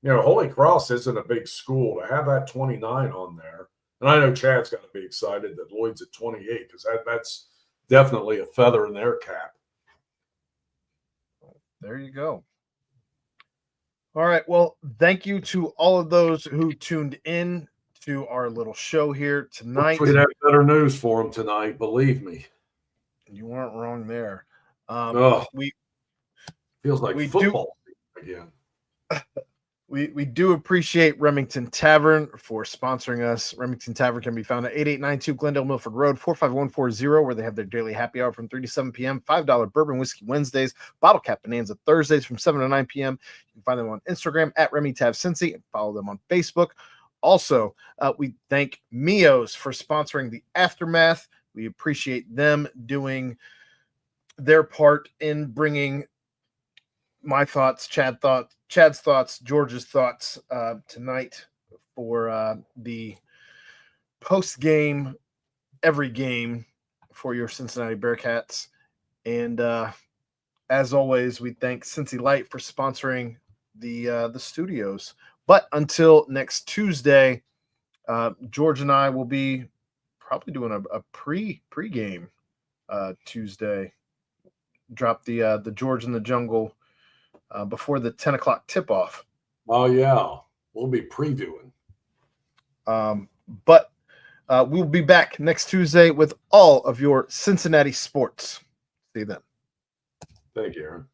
Speaker 3: And, Holy Cross isn't a big school. To have that 29 on there, and I know Chad's got to be excited that Lloyd's at 28 because that's definitely a feather in their cap.
Speaker 2: There you go. All right. Well, thank you to all of those who tuned in to our little show here tonight.
Speaker 3: We have better news for them tonight, believe me.
Speaker 2: You weren't wrong there.
Speaker 3: We feels like football again.
Speaker 2: We do appreciate Remington Tavern for sponsoring us. Remington Tavern can be found at 8892 Glendale Milford Road, 45140, where they have their daily happy hour from 3 to 7 p.m., $5 bourbon whiskey Wednesdays, bottle cap bonanza Thursdays from 7 to 9 p.m. You can find them on Instagram at RemyTavCincy and follow them on Facebook. Also, we thank Mios for sponsoring the Aftermath. We appreciate them doing their part in bringing my thoughts, Chad's thoughts, George's thoughts tonight for the post-game, every game for your Cincinnati Bearcats. And as always, we thank Cincy Light for sponsoring the studios. But until next Tuesday, George and I will be probably doing a pre-game Tuesday. Drop the George in the Jungle before the 10 o'clock tip-off.
Speaker 3: Oh, yeah. We'll be previewing.
Speaker 2: But we'll be back next Tuesday with all of your Cincinnati sports. See you then.
Speaker 3: Thank you, Aaron.